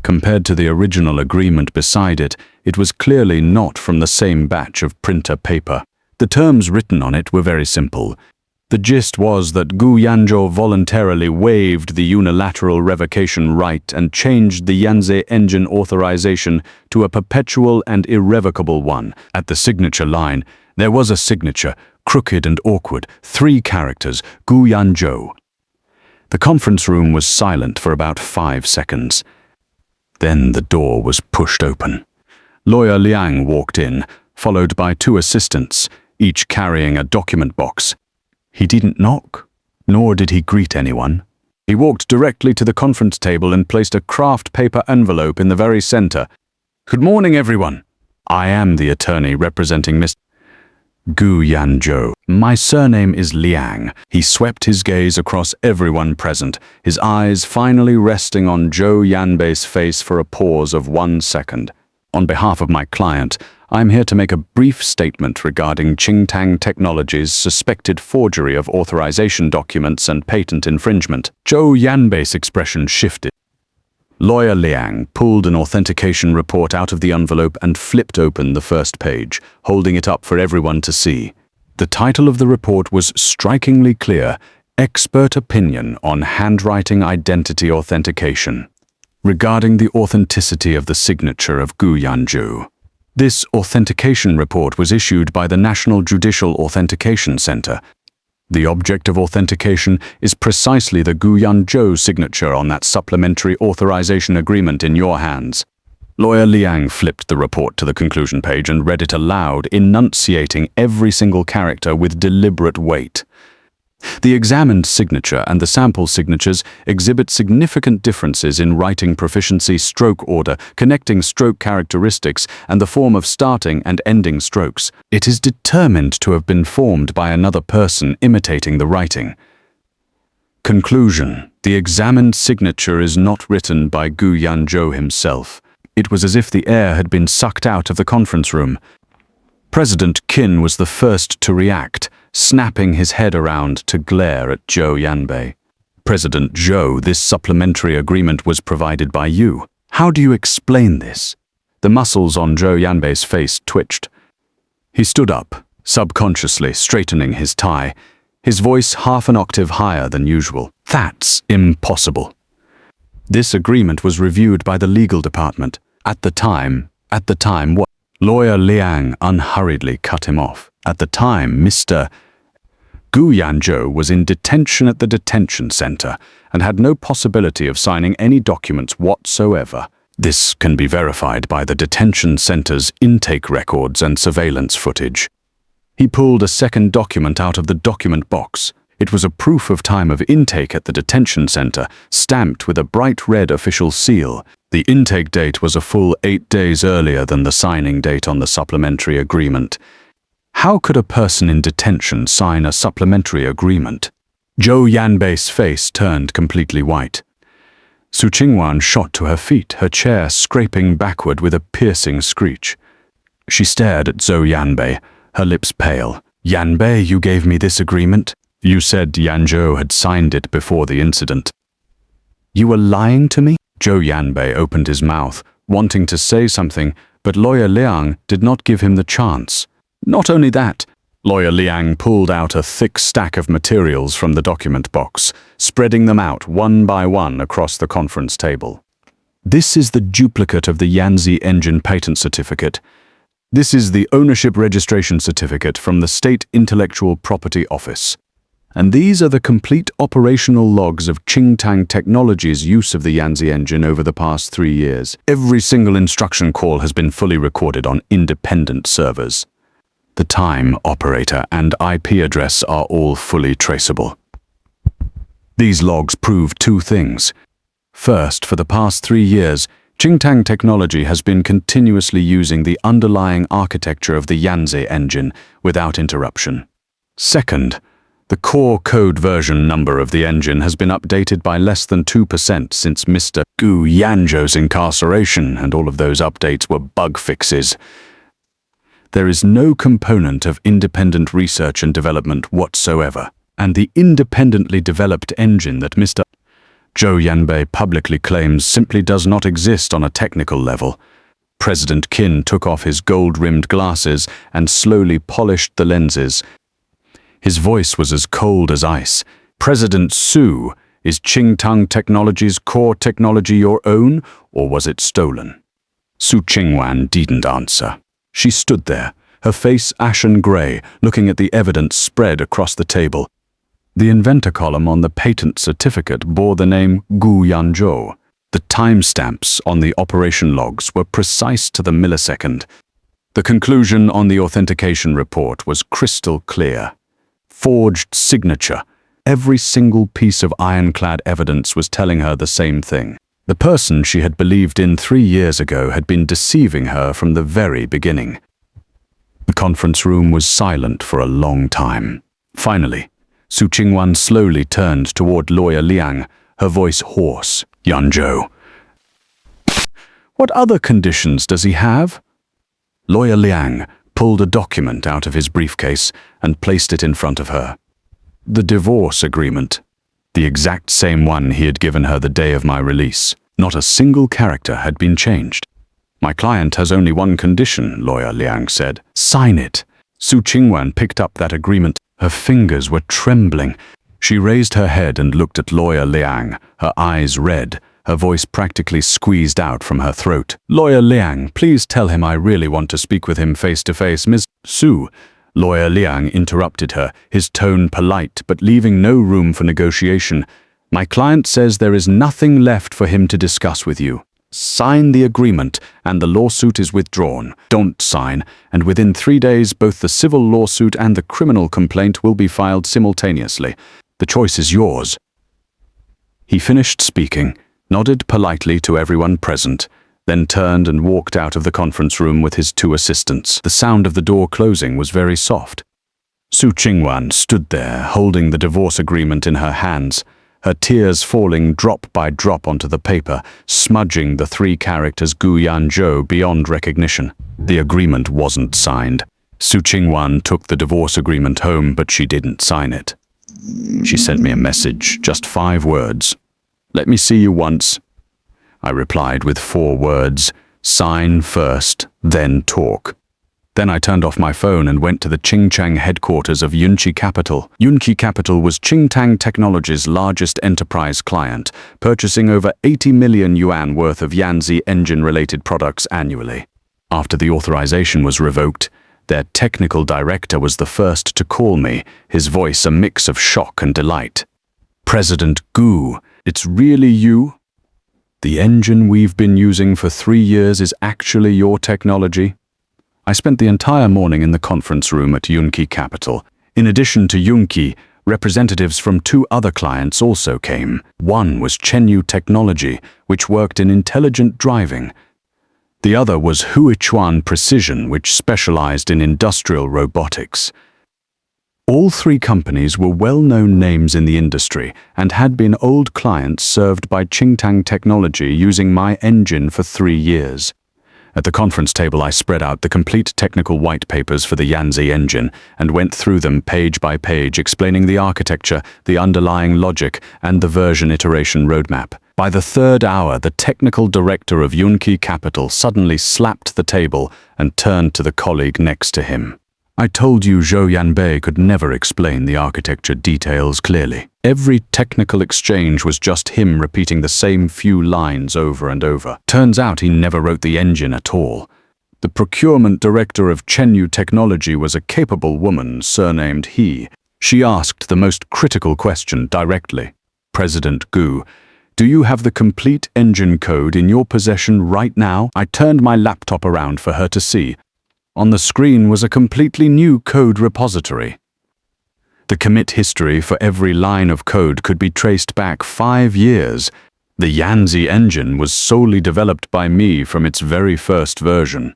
Compared to the original agreement beside it, it was clearly not from the same batch of printer paper. The terms written on it were very simple. The gist was that Gu Yanzhou voluntarily waived the unilateral revocation right and changed the Yanze engine authorization to a perpetual and irrevocable one. At the signature line, there was a signature, crooked and awkward, 3 characters, Gu Yanzhou. The conference room was silent for about 5 seconds. Then the door was pushed open. Lawyer Liang walked in, followed by 2 assistants, each carrying a document box. He didn't knock, nor did he greet anyone. He walked directly to the conference table and placed a kraft paper envelope in the very center. "Good morning, everyone. I am the attorney representing Mr. Gu Yanzhou. My surname is Liang." He swept his gaze across everyone present, his eyes finally resting on Zhou Yanbei's face for a pause of 1 second. "On behalf of my client, I'm here to make a brief statement regarding Qingtang Technology's suspected forgery of authorization documents and patent infringement." Zhou Yanbei's expression shifted. Lawyer Liang pulled an authentication report out of the envelope and flipped open the first page, holding it up for everyone to see. The title of the report was strikingly clear: Expert Opinion on Handwriting Identity Authentication, regarding the authenticity of the signature of Gu Yanzhou. This authentication report was issued by the National Judicial Authentication Center. The object of authentication is precisely the Gu Yanzhou signature on that supplementary authorization agreement in your hands. Lawyer Liang flipped the report to the conclusion page and read it aloud, enunciating every single character with deliberate weight. The examined signature and the sample signatures exhibit significant differences in writing proficiency, stroke order, connecting stroke characteristics, and the form of starting and ending strokes. It is determined to have been formed by another person imitating the writing. Conclusion: the examined signature is not written by Gu Yanzhou himself. It was as if the air had been sucked out of the conference room. President Qin was the first to react, snapping his head around to glare at Zhou Yanbei. "President Zhou, this supplementary agreement was provided by you. How do you explain this?" The muscles on Zhou Yanbei's face twitched. He stood up, subconsciously straightening his tie, his voice half an octave higher than usual. "That's impossible. This agreement was reviewed by the legal department. At the time what?" Lawyer Liang unhurriedly cut him off. "At the time, Mr. Gu Yanzhou was in detention at the detention center and had no possibility of signing any documents whatsoever. This can be verified by the detention center's intake records and surveillance footage." He pulled a second document out of the document box. It was a proof of time of intake at the detention center, stamped with a bright red official seal. The intake date was a full 8 days earlier than the signing date on the supplementary agreement. How could a person in detention sign a supplementary agreement? Zhou Yanbei's face turned completely white. Qingwan shot to her feet, her chair scraping backward with a piercing screech. She stared at Zhou Yanbei, her lips pale. "Yanbei, you gave me this agreement? You said Yanzhou had signed it before the incident." "You were lying to me?" Zhou Yanbei opened his mouth, wanting to say something, but Lawyer Liang did not give him the chance. Not only that, Lawyer Liang pulled out a thick stack of materials from the document box, spreading them out one by one across the conference table. "This is the duplicate of the Yanze engine patent certificate. This is the ownership registration certificate from the State Intellectual Property Office. And these are the complete operational logs of Qingtang Technology's use of the Yanze engine over the past 3 years. Every single instruction call has been fully recorded on independent servers. The time, operator, and IP address are all fully traceable. These logs prove 2 things. First, for the past 3 years, Qingtang Technology has been continuously using the underlying architecture of the Yanze engine without interruption. Second, the core code version number of the engine has been updated by less than 2% since Mr. Gu Yanzhou's incarceration, and all of those updates were bug fixes. There is no component of independent research and development whatsoever, and the independently developed engine that Mr. Zhou Yanbei publicly claims simply does not exist on a technical level. President Qin took off his gold-rimmed glasses and slowly polished the lenses. His voice was as cold as ice. President Su, is Qingtang Technology's core technology your own, or was it stolen? Su Qingwan didn't answer. She stood there, her face ashen grey, looking at the evidence spread across the table. The inventor column on the patent certificate bore the name Gu Yanzhou. The timestamps on the operation logs were precise to the millisecond. The conclusion on the authentication report was crystal clear. Forged signature. Every single piece of ironclad evidence was telling her the same thing. The person she had believed in 3 years ago had been deceiving her from the very beginning. The conference room was silent for a long time. Finally, Su Qingwan slowly turned toward Lawyer Liang, her voice hoarse. Yanzhou. What other conditions does he have? Lawyer Liang pulled a document out of his briefcase and placed it in front of her. The divorce agreement. The exact same one he had given her the day of my release. Not a single character had been changed. My client has only one condition, Lawyer Liang said. Sign it. Su Qingwan picked up that agreement. Her fingers were trembling. She raised her head and looked at Lawyer Liang, her eyes red, her voice practically squeezed out from her throat. Lawyer Liang, please tell him I really want to speak with him face to face. Ms. Su. Lawyer Liang interrupted her, his tone polite but leaving no room for negotiation. My client says there is nothing left for him to discuss with you. Sign the agreement and the lawsuit is withdrawn. Don't sign, and within 3 days both the civil lawsuit and the criminal complaint will be filed simultaneously. The choice is yours. He finished speaking, nodded politely to everyone present, then turned and walked out of the conference room with his 2 assistants. The sound of the door closing was very soft. Su Qingwan stood there, holding the divorce agreement in her hands, her tears falling drop by drop onto the paper, smudging the 3 characters Gu Yanzhou beyond recognition. The agreement wasn't signed. Su Qingwan took the divorce agreement home, but she didn't sign it. She sent me a message, just 5 words. Let me see you once. I replied with 4 words, sign first, then talk. Then I turned off my phone and went to the Qingtang headquarters of Yanze Capital. Yanze Capital was Qingtang Technology's largest enterprise client, purchasing over 80 million yuan worth of Yanze engine-related products annually. After the authorization was revoked, their technical director was the first to call me, his voice a mix of shock and delight. President Gu, it's really you? The engine we've been using for 3 years is actually your technology? I spent the entire morning in the conference room at Yanze Capital. In addition to Yanze, representatives from 2 other clients also came. One was Qingtang Technology, which worked in intelligent driving. The other was Huichuan Precision, which specialized in industrial robotics. All 3 companies were well-known names in the industry and had been old clients served by Qingtang Technology using my engine for 3 years. At the conference table, I spread out the complete technical white papers for the Yanze engine and went through them page by page, explaining the architecture, the underlying logic, and the version iteration roadmap. By the 3rd hour, the technical director of Yanze Capital suddenly slapped the table and turned to the colleague next to him. I told you Zhou Yanbei could never explain the architecture details clearly. Every technical exchange was just him repeating the same few lines over and over. Turns out he never wrote the engine at all. The procurement director of Qingtang Technology was a capable woman surnamed He. She asked the most critical question directly. President Gu, do you have the complete engine code in your possession right now? I turned my laptop around for her to see. On the screen was a completely new code repository. The commit history for every line of code could be traced back 5 years. The Yanze engine was solely developed by me from its very first version.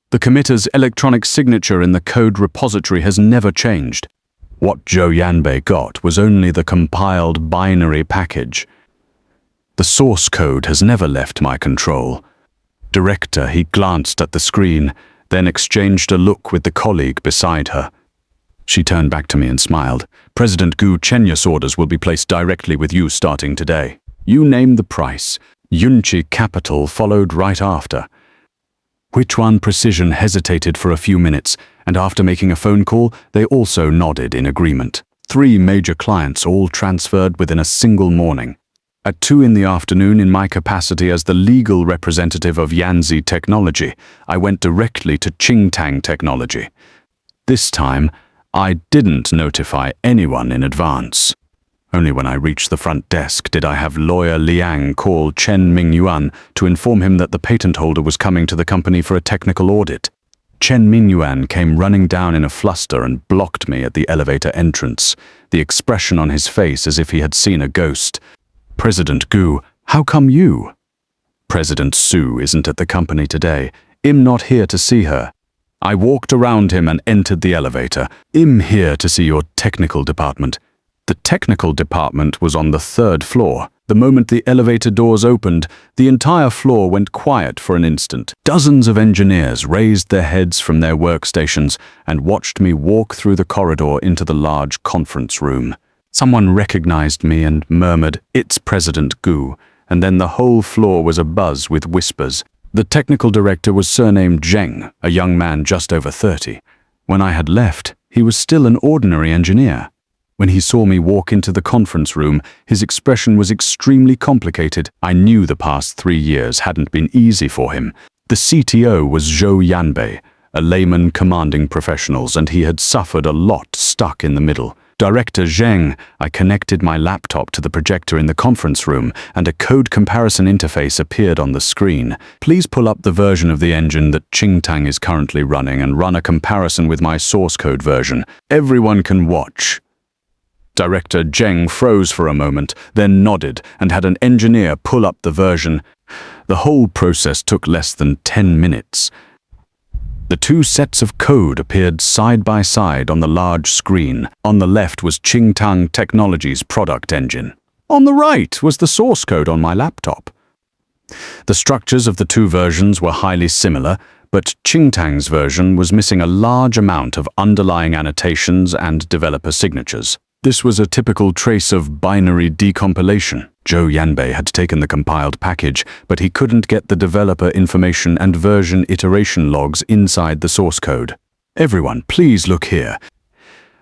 The committer's electronic signature in the code repository has never changed. What Zhou Yanbei got was only the compiled binary package. The source code has never left my control. Director, he glanced at the screen, then exchanged a look with the colleague beside her. She turned back to me and smiled. President Gu, Qingtang's orders will be placed directly with you starting today. You name the price. Yunqi Capital followed right after. Qingwan Precision hesitated for a few minutes, and after making a phone call, they also nodded in agreement. 3 major clients all transferred within a single morning. At 2 in the afternoon, in my capacity as the legal representative of Yanze Technology, I went directly to Qingtang Technology. This time, I didn't notify anyone in advance. Only when I reached the front desk did I have lawyer Liang call Chen Mingyuan to inform him that the patent holder was coming to the company for a technical audit. Chen Mingyuan came running down in a fluster and blocked me at the elevator entrance, the expression on his face as if he had seen a ghost. "President Gu, how come you?" "President Su isn't at the company today. I'm not here to see her." I walked around him and entered the elevator. "I'm here to see your technical department." The technical department was on the 3rd floor. The moment the elevator doors opened, the entire floor went quiet for an instant. Dozens of engineers raised their heads from their workstations and watched me walk through the corridor into the large conference room. Someone recognized me and murmured, "It's President Gu," and then the whole floor was abuzz with whispers. The technical director was surnamed Zheng, a young man just over 30. When I had left, he was still an ordinary engineer. When he saw me walk into the conference room, his expression was extremely complicated. I knew the past 3 years hadn't been easy for him. The CTO was Zhou Yanbei, a layman commanding professionals, and he had suffered a lot stuck in the middle. Director Zheng, I connected my laptop to the projector in the conference room, and a code comparison interface appeared on the screen. "Please pull up the version of the engine that Qingtang is currently running and run a comparison with my source code version. Everyone can watch." Director Zheng froze for a moment, then nodded and had an engineer pull up the version. The whole process took less than 10 minutes. The 2 sets of code appeared side by side on the large screen. On the left was Qingtang Technology's product engine. On the right was the source code on my laptop. The structures of the 2 versions were highly similar, but Qingtang's version was missing a large amount of underlying annotations and developer signatures. This was a typical trace of binary decompilation. Zhou Yanbei had taken the compiled package, but he couldn't get the developer information and version iteration logs inside the source code. "Everyone, please look here."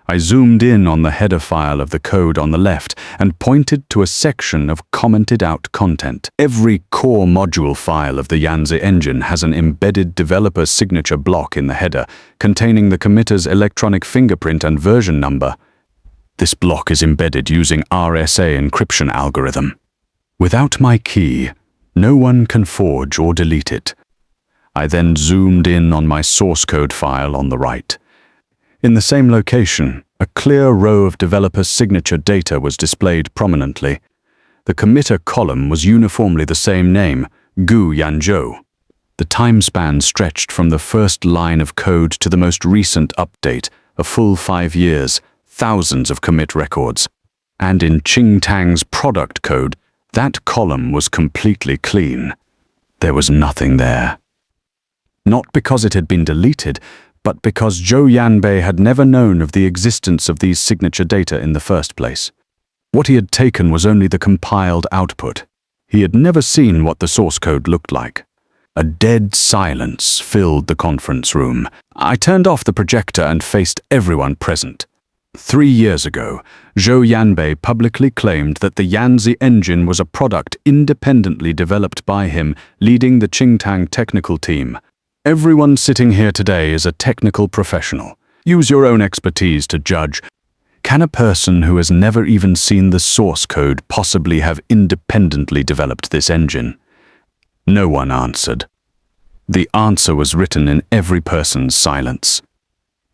I zoomed in on the header file of the code on the left and pointed to a section of commented-out content. Every core module file of the Yanze engine has an embedded developer signature block in the header, containing the committer's electronic fingerprint and version number. This block is embedded using RSA encryption algorithm. Without my key, no one can forge or delete it. I then zoomed in on my source code file on the right. In the same location, a clear row of developer signature data was displayed prominently. The committer column was uniformly the same name, Gu Yanzhou. The time span stretched from the first line of code to the most recent update, a full 5 years. Thousands of commit records. And in Qingtang's product code, that column was completely clean. There was nothing there. Not because it had been deleted, but because Zhou Yanbei had never known of the existence of these signature data in the first place. What he had taken was only the compiled output. He had never seen what the source code looked like. A dead silence filled the conference room. I turned off the projector and faced everyone present. 3 years ago, Zhou Yanbei publicly claimed that the Yanze engine was a product independently developed by him, leading the Qingtang technical team. Everyone sitting here today is a technical professional. Use your own expertise to judge. Can a person who has never even seen the source code possibly have independently developed this engine? No one answered. The answer was written in every person's silence.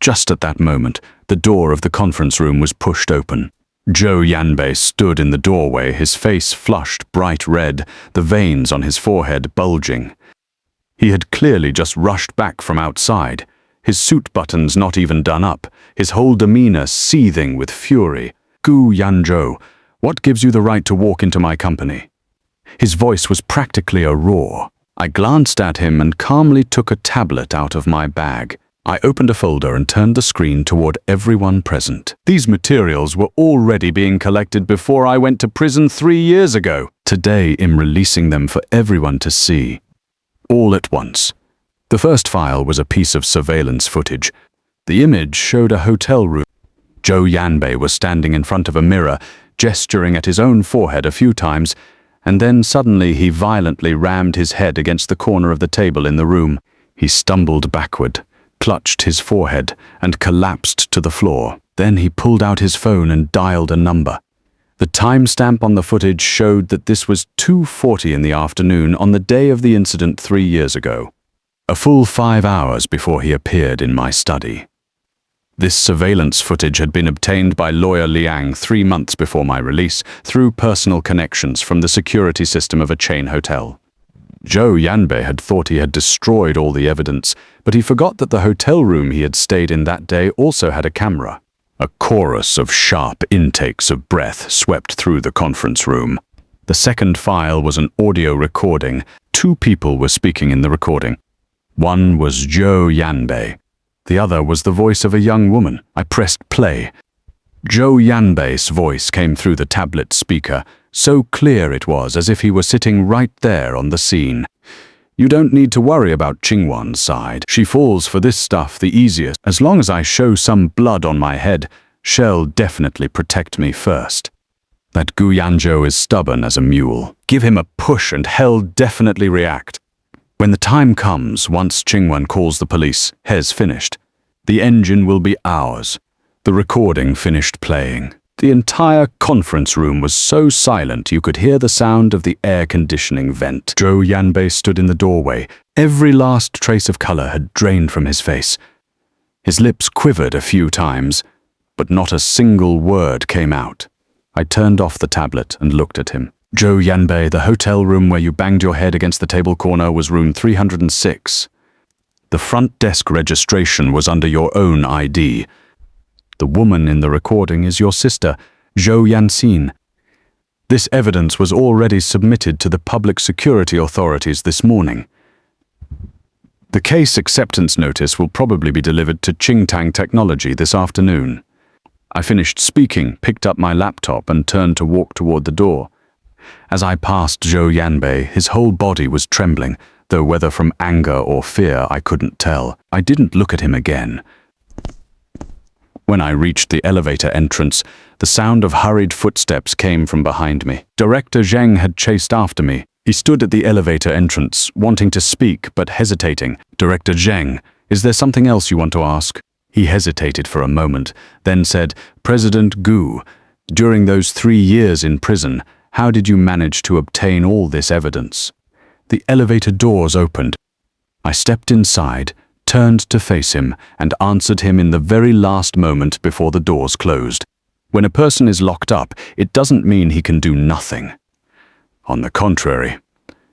Just at that moment, the door of the conference room was pushed open. Zhou Yanbei stood in the doorway, his face flushed bright red, the veins on his forehead bulging. He had clearly just rushed back from outside, his suit buttons not even done up, his whole demeanor seething with fury. "Gu Yanzhou, what gives you the right to walk into my company?" His voice was practically a roar. I glanced at him and calmly took a tablet out of my bag. I opened a folder and turned the screen toward everyone present. These materials were already being collected before I went to prison 3 years ago. Today I'm releasing them for everyone to see. All at once. The first file was a piece of surveillance footage. The image showed a hotel room. Zhou Yanbei was standing in front of a mirror, gesturing at his own forehead a few times, and then suddenly he violently rammed his head against the corner of the table in the room. He stumbled backward, clutched his forehead, and collapsed to the floor. Then he pulled out his phone and dialed a number. The timestamp on the footage showed that this was 2:40 in the afternoon on the day of the incident 3 years ago. A full 5 hours before he appeared in my study. This surveillance footage had been obtained by lawyer Liang 3 months before my release through personal connections from the security system of a chain hotel. Zhou Yanbei had thought he had destroyed all the evidence, but he forgot that the hotel room he had stayed in that day also had a camera. A chorus of sharp intakes of breath swept through the conference room. The second file was an audio recording. 2 people were speaking in the recording. One was Zhou Yanbei. The other was the voice of a young woman. I pressed play. Zhou Yanbei's voice came through the tablet speaker. So clear it was, as if he were sitting right there on the scene. You don't need to worry about Qingwan's side. She falls for this stuff the easiest. As long as I show some blood on my head, she'll definitely protect me first. That Gu Yanzhou is stubborn as a mule. Give him a push and he'll definitely react. When the time comes, once Qingwan calls the police, he's finished. The engine will be ours. The recording finished playing. The entire conference room was so silent you could hear the sound of the air conditioning vent. Zhou Yanbei stood in the doorway. Every last trace of color had drained from his face. His lips quivered a few times, but not a single word came out. I turned off the tablet and looked at him. Zhou Yanbei, the hotel room where you banged your head against the table corner was room 306. The front desk registration was under your own ID. The woman in the recording is your sister, Zhou Yanzhou. This evidence was already submitted to the public security authorities this morning. The case acceptance notice will probably be delivered to Qingtang Technology this afternoon. I finished speaking, picked up my laptop, and turned to walk toward the door. As I passed Zhou Yanbei, his whole body was trembling, though whether from anger or fear I couldn't tell. I didn't look at him again. When I reached the elevator entrance, the sound of hurried footsteps came from behind me. Director Zheng had chased after me. He stood at the elevator entrance, wanting to speak but hesitating. Director Zheng, is there something else you want to ask? He hesitated for a moment, then said, President Gu, during those 3 years in prison, how did you manage to obtain all this evidence? The elevator doors opened. I stepped inside, turned to face him, and answered him in the very last moment before the doors closed. When a person is locked up, it doesn't mean he can do nothing. On the contrary,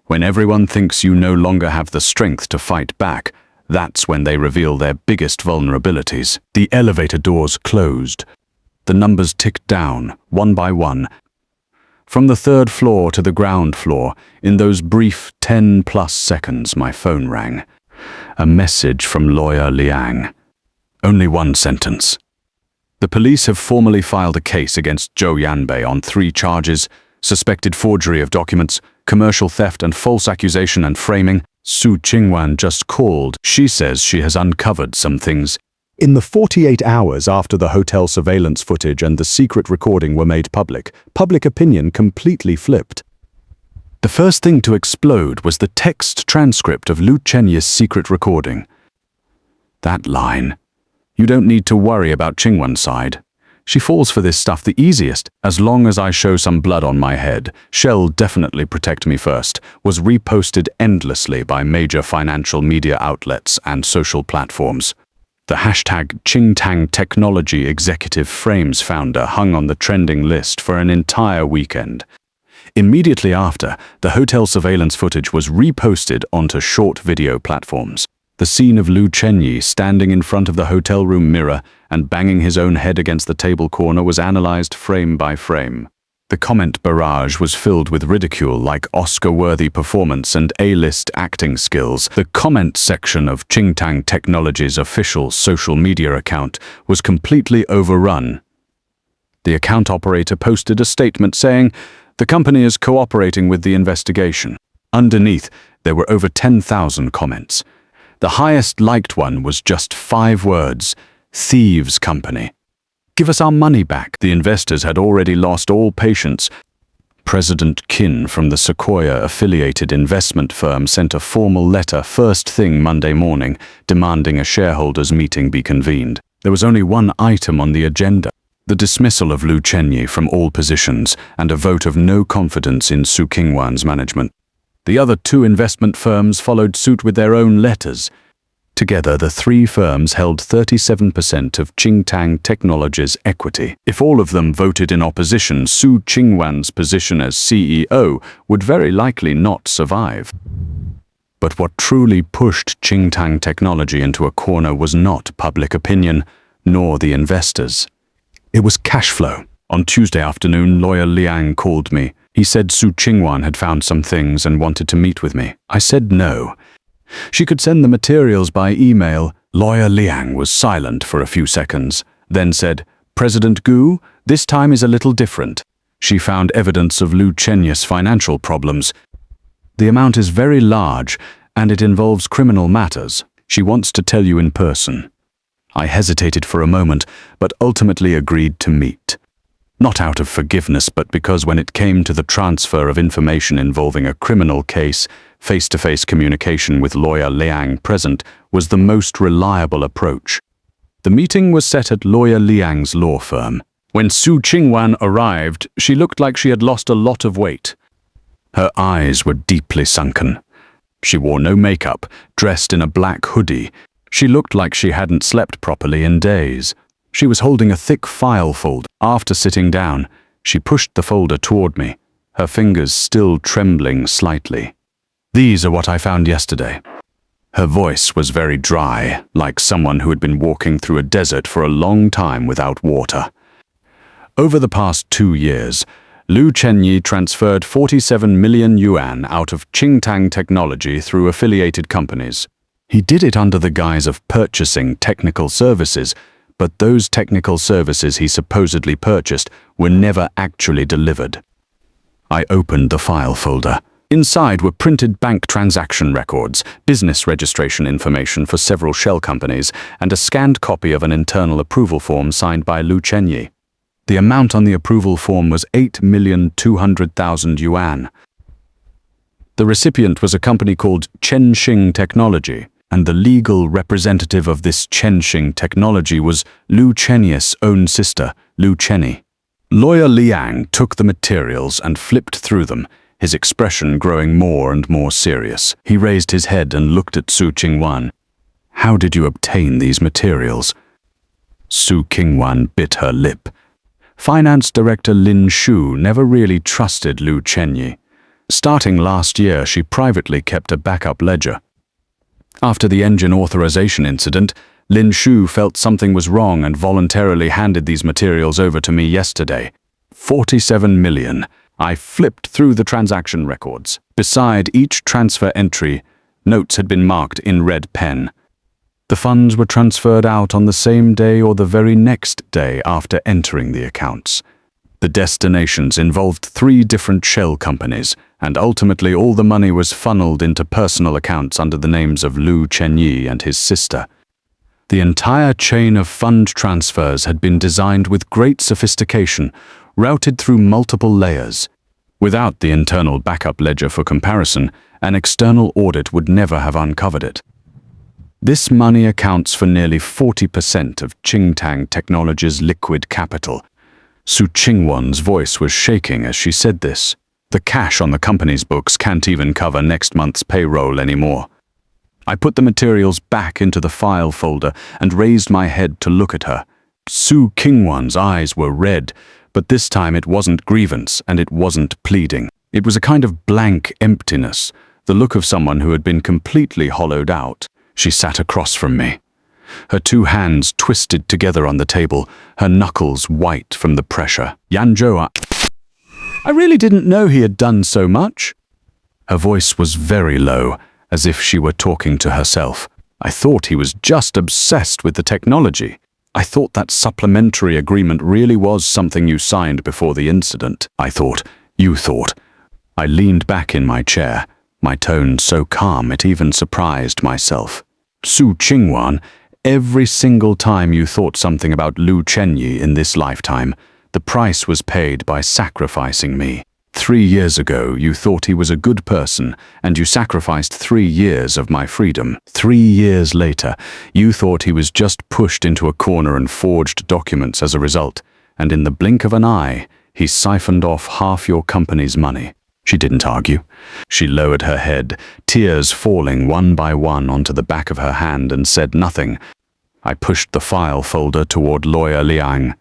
when everyone thinks you no longer have the strength to fight back, that's when they reveal their biggest vulnerabilities. The elevator doors closed. The numbers ticked down, one by one. From the 3rd floor to the ground floor, in those brief 10+ seconds, my phone rang. A message from lawyer Liang. Only 1 sentence. The police have formally filed a case against Zhou Yanbei on 3 charges: suspected forgery of documents, commercial theft and false accusation and framing. Qingwan just called. She says she has uncovered some things. In the 48 hours after the hotel surveillance footage and the secret recording were made public, public opinion completely flipped. The first thing to explode was the text transcript of Lu Chenyi's secret recording. That line, "You don't need to worry about Qingwan's side. She falls for this stuff the easiest. As long as I show some blood on my head, she'll definitely protect me first," was reposted endlessly by major financial media outlets and social platforms. The hashtag Qingtang Technology executive frames founder hung on the trending list for an entire weekend. Immediately after, the hotel surveillance footage was reposted onto short video platforms. The scene of Lu Chenyi standing in front of the hotel room mirror and banging his own head against the table corner was analyzed frame by frame. The comment barrage was filled with ridicule like Oscar-worthy performance and A-list acting skills. The comment section of Qingtang Technology's official social media account was completely overrun. The account operator posted a statement saying, "The company is cooperating with the investigation." Underneath, there were over 10,000 comments. The highest liked one was just 5 words: "Thieves Company. Give us our money back." The investors had already lost all patience. President Qin from the Sequoia-affiliated investment firm sent a formal letter first thing Monday morning, demanding a shareholders' meeting be convened. There was only one item on the agenda: the dismissal of Liu Chenyi from all positions and a vote of no confidence in Su Qingwan's management. The other 2 investment firms followed suit with their own letters. Together, the 3 firms held 37% of Qingtang Technology's equity. If all of them voted in opposition, Su Qingwan's position as CEO would very likely not survive. But what truly pushed Qingtang Technology into a corner was not public opinion, nor the investors. It was cash flow. On Tuesday afternoon, lawyer Liang called me. He said Su Qingwan had found some things and wanted to meet with me. I said no. She could send the materials by email. Lawyer Liang was silent for a few seconds, then said, "President Gu, this time is a little different. She found evidence of Liu Chenyi's financial problems. The amount is very large, and it involves criminal matters. She wants to tell you in person." I hesitated for a moment, but ultimately agreed to meet. Not out of forgiveness, but because when it came to the transfer of information involving a criminal case, face-to-face communication with lawyer Liang present was the most reliable approach. The meeting was set at lawyer Liang's law firm. When Su Qingwan arrived, she looked like she had lost a lot of weight. Her eyes were deeply sunken. She wore no makeup, dressed in a black hoodie. She looked like she hadn't slept properly in days. She was holding a thick file folder. After sitting down, she pushed the folder toward me, her fingers still trembling slightly. "These are what I found yesterday." Her voice was very dry, like someone who had been walking through a desert for a long time without water. Over the past 2 years, Liu Chenyi transferred 47 million yuan out of Qingtang Technology through affiliated companies. He did it under the guise of purchasing technical services, but those technical services he supposedly purchased were never actually delivered. I opened the file folder. Inside were printed bank transaction records, business registration information for several shell companies, and a scanned copy of an internal approval form signed by Liu Chenyi. The amount on the approval form was 8,200,000 yuan. The recipient was a company called Qingtang Technology, and the legal representative of this Qingtang Technology was Liu Chenyi's own sister, Liu Chenyi. Lawyer Liang took the materials and flipped through them, his expression growing more and more serious. He raised his head and looked at Su Qingwan. "How did you obtain these materials?" Su Qingwan bit her lip. Finance Director Lin Shu never really trusted Liu Chenyi. Starting last year, she privately kept a backup ledger. After the engine authorization incident, Lin Shu felt something was wrong and voluntarily handed these materials over to me yesterday. 47 million. I flipped through the transaction records. Beside each transfer entry, notes had been marked in red pen. The funds were transferred out on the same day or the very next day after entering the accounts. The destinations involved 3 different shell companies, and ultimately all the money was funneled into personal accounts under the names of Liu Chenyi and his sister. The entire chain of fund transfers had been designed with great sophistication, routed through multiple layers. Without the internal backup ledger for comparison, an external audit would never have uncovered it. This money accounts for nearly 40% of Qingtang Technology's liquid capital. Su Qingwan's voice was shaking as she said this. The cash on the company's books can't even cover next month's payroll anymore. I put the materials back into the file folder and raised my head to look at her. Su Qingwan's eyes were red, but this time it wasn't grievance and it wasn't pleading. It was a kind of blank emptiness, the look of someone who had been completely hollowed out. She sat across from me. Her 2 hands twisted together on the table, her knuckles white from the pressure. Yanzhou. I really didn't know he had done so much." Her voice was very low, as if she were talking to herself. "I thought he was just obsessed with the technology. I thought that supplementary agreement really was something you signed before the incident. I thought, you thought." I leaned back in my chair, my tone so calm it even surprised myself. "Su Qingwan, every single time you thought something about Lu Chenyi in this lifetime, the price was paid by sacrificing me. 3 years ago, you thought he was a good person, and you sacrificed 3 years of my freedom. 3 years later, you thought he was just pushed into a corner and forged documents as a result, and in the blink of an eye, he siphoned off half your company's money." She didn't argue. She lowered her head, tears falling one by one onto the back of her hand, and said nothing. I pushed the file folder toward Lawyer Liang.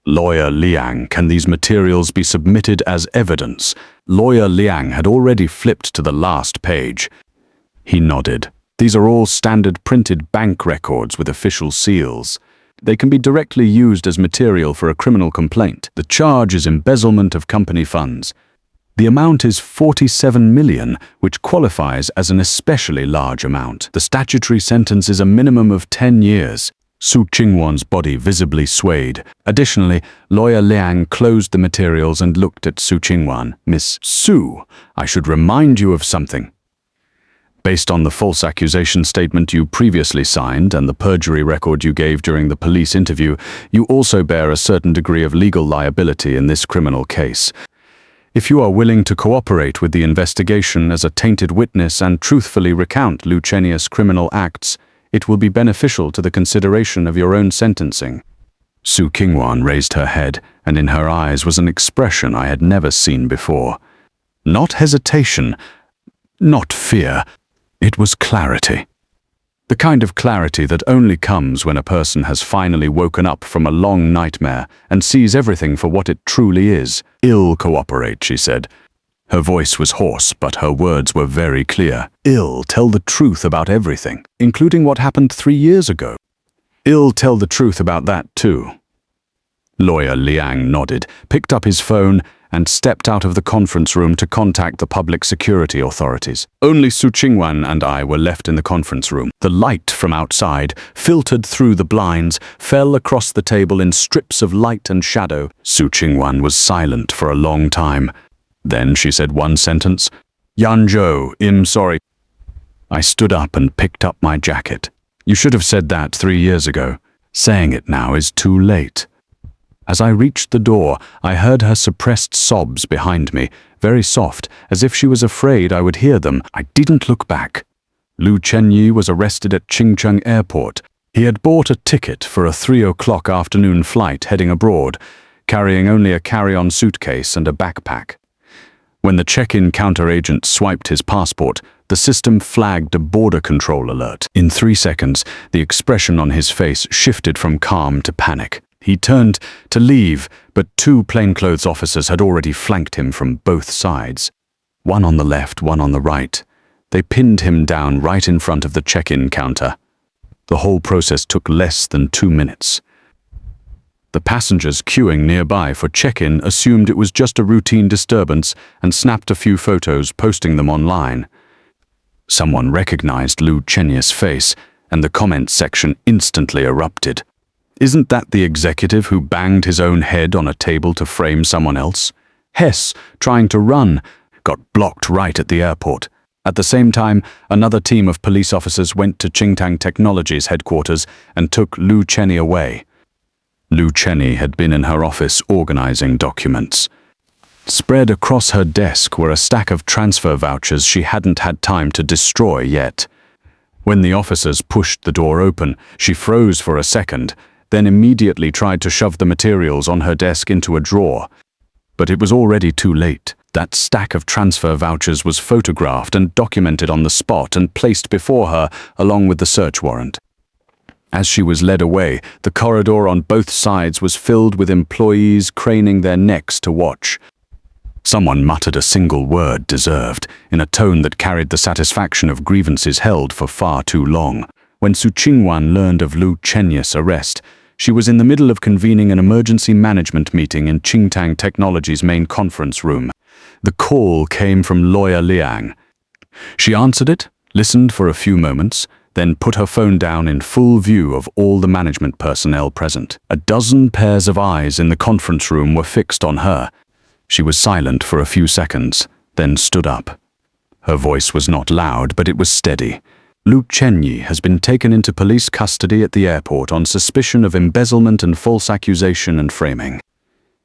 "Lawyer Liang, can these materials be submitted as evidence?" Lawyer Liang had already flipped to the last page. He nodded. "These are all standard printed bank records with official seals. They can be directly used as material for a criminal complaint. The charge is embezzlement of company funds. The amount is 47 million, which qualifies as an especially large amount. The statutory sentence is a minimum of 10 years. Su Qingwan's body visibly swayed. Additionally, Lawyer Liang closed the materials and looked at Su Qingwan. "Miss Su, I should remind you of something. Based on the false accusation statement you previously signed and the perjury record you gave during the police interview, you also bear a certain degree of legal liability in this criminal case. If you are willing to cooperate with the investigation as a tainted witness and truthfully recount Lu Chenyi's criminal acts, it will be beneficial to the consideration of your own sentencing." Su Qingwan raised her head, and in her eyes was an expression I had never seen before. Not hesitation, not fear. It was clarity. The kind of clarity that only comes when a person has finally woken up from a long nightmare and sees everything for what it truly is. "I'll cooperate," she said. Her voice was hoarse, but her words were very clear. "I'll tell the truth about everything, including what happened 3 years ago. I'll tell the truth about that too." Lawyer Liang nodded, picked up his phone, and stepped out of the conference room to contact the public security authorities. Only Su Qingwan and I were left in the conference room. The light from outside, filtered through the blinds, fell across the table in strips of light and shadow. Su Qingwan was silent for a long time. Then she said one sentence. "Yanzhou, I'm sorry." I stood up and picked up my jacket. "You should have said that 3 years ago. Saying it now is too late." As I reached the door, I heard her suppressed sobs behind me, very soft, as if she was afraid I would hear them. I didn't look back. Lu Chenyi was arrested at Qingtang Airport. He had bought a ticket for a 3 o'clock afternoon flight heading abroad, carrying only a carry-on suitcase and a backpack. When the check-in counter agent swiped his passport, the system flagged a border control alert. In 3 seconds, the expression on his face shifted from calm to panic. He turned to leave, but 2 plainclothes officers had already flanked him from both sides. One on the left, one on the right. They pinned him down right in front of the check-in counter. The whole process took less than 2 minutes. The passengers queuing nearby for check-in assumed it was just a routine disturbance and snapped a few photos, posting them online. Someone recognized Lu Chenyi's face, and the comment section instantly erupted. "Isn't that the executive who banged his own head on a table to frame someone else? Hess, trying to run, got blocked right at the airport." At the same time, another team of police officers went to Qingtang Technology's headquarters and took Lu Chenyi away. Lu Chenyi had been in her office organizing documents. Spread across her desk were a stack of transfer vouchers she hadn't had time to destroy yet. When the officers pushed the door open, she froze for a second, then immediately tried to shove the materials on her desk into a drawer. But it was already too late. That stack of transfer vouchers was photographed and documented on the spot and placed before her along with the search warrant. As she was led away, the corridor on both sides was filled with employees craning their necks to watch. Someone muttered a single word, "deserved," in a tone that carried the satisfaction of grievances held for far too long. When Su Qingwan learned of Lu Chenyi's arrest, She was in the middle of convening an emergency management meeting in Qingtang Technology's main conference room. The call came from lawyer Liang. She answered it, listened for a few moments, then put her phone down in full view of all the management personnel present. A dozen pairs of eyes in the conference room were fixed on her. She was silent for a few seconds, then stood up. Her voice was not loud, but it was steady. Lu Chenyi has been taken into police custody at the airport on suspicion of embezzlement and false accusation and framing.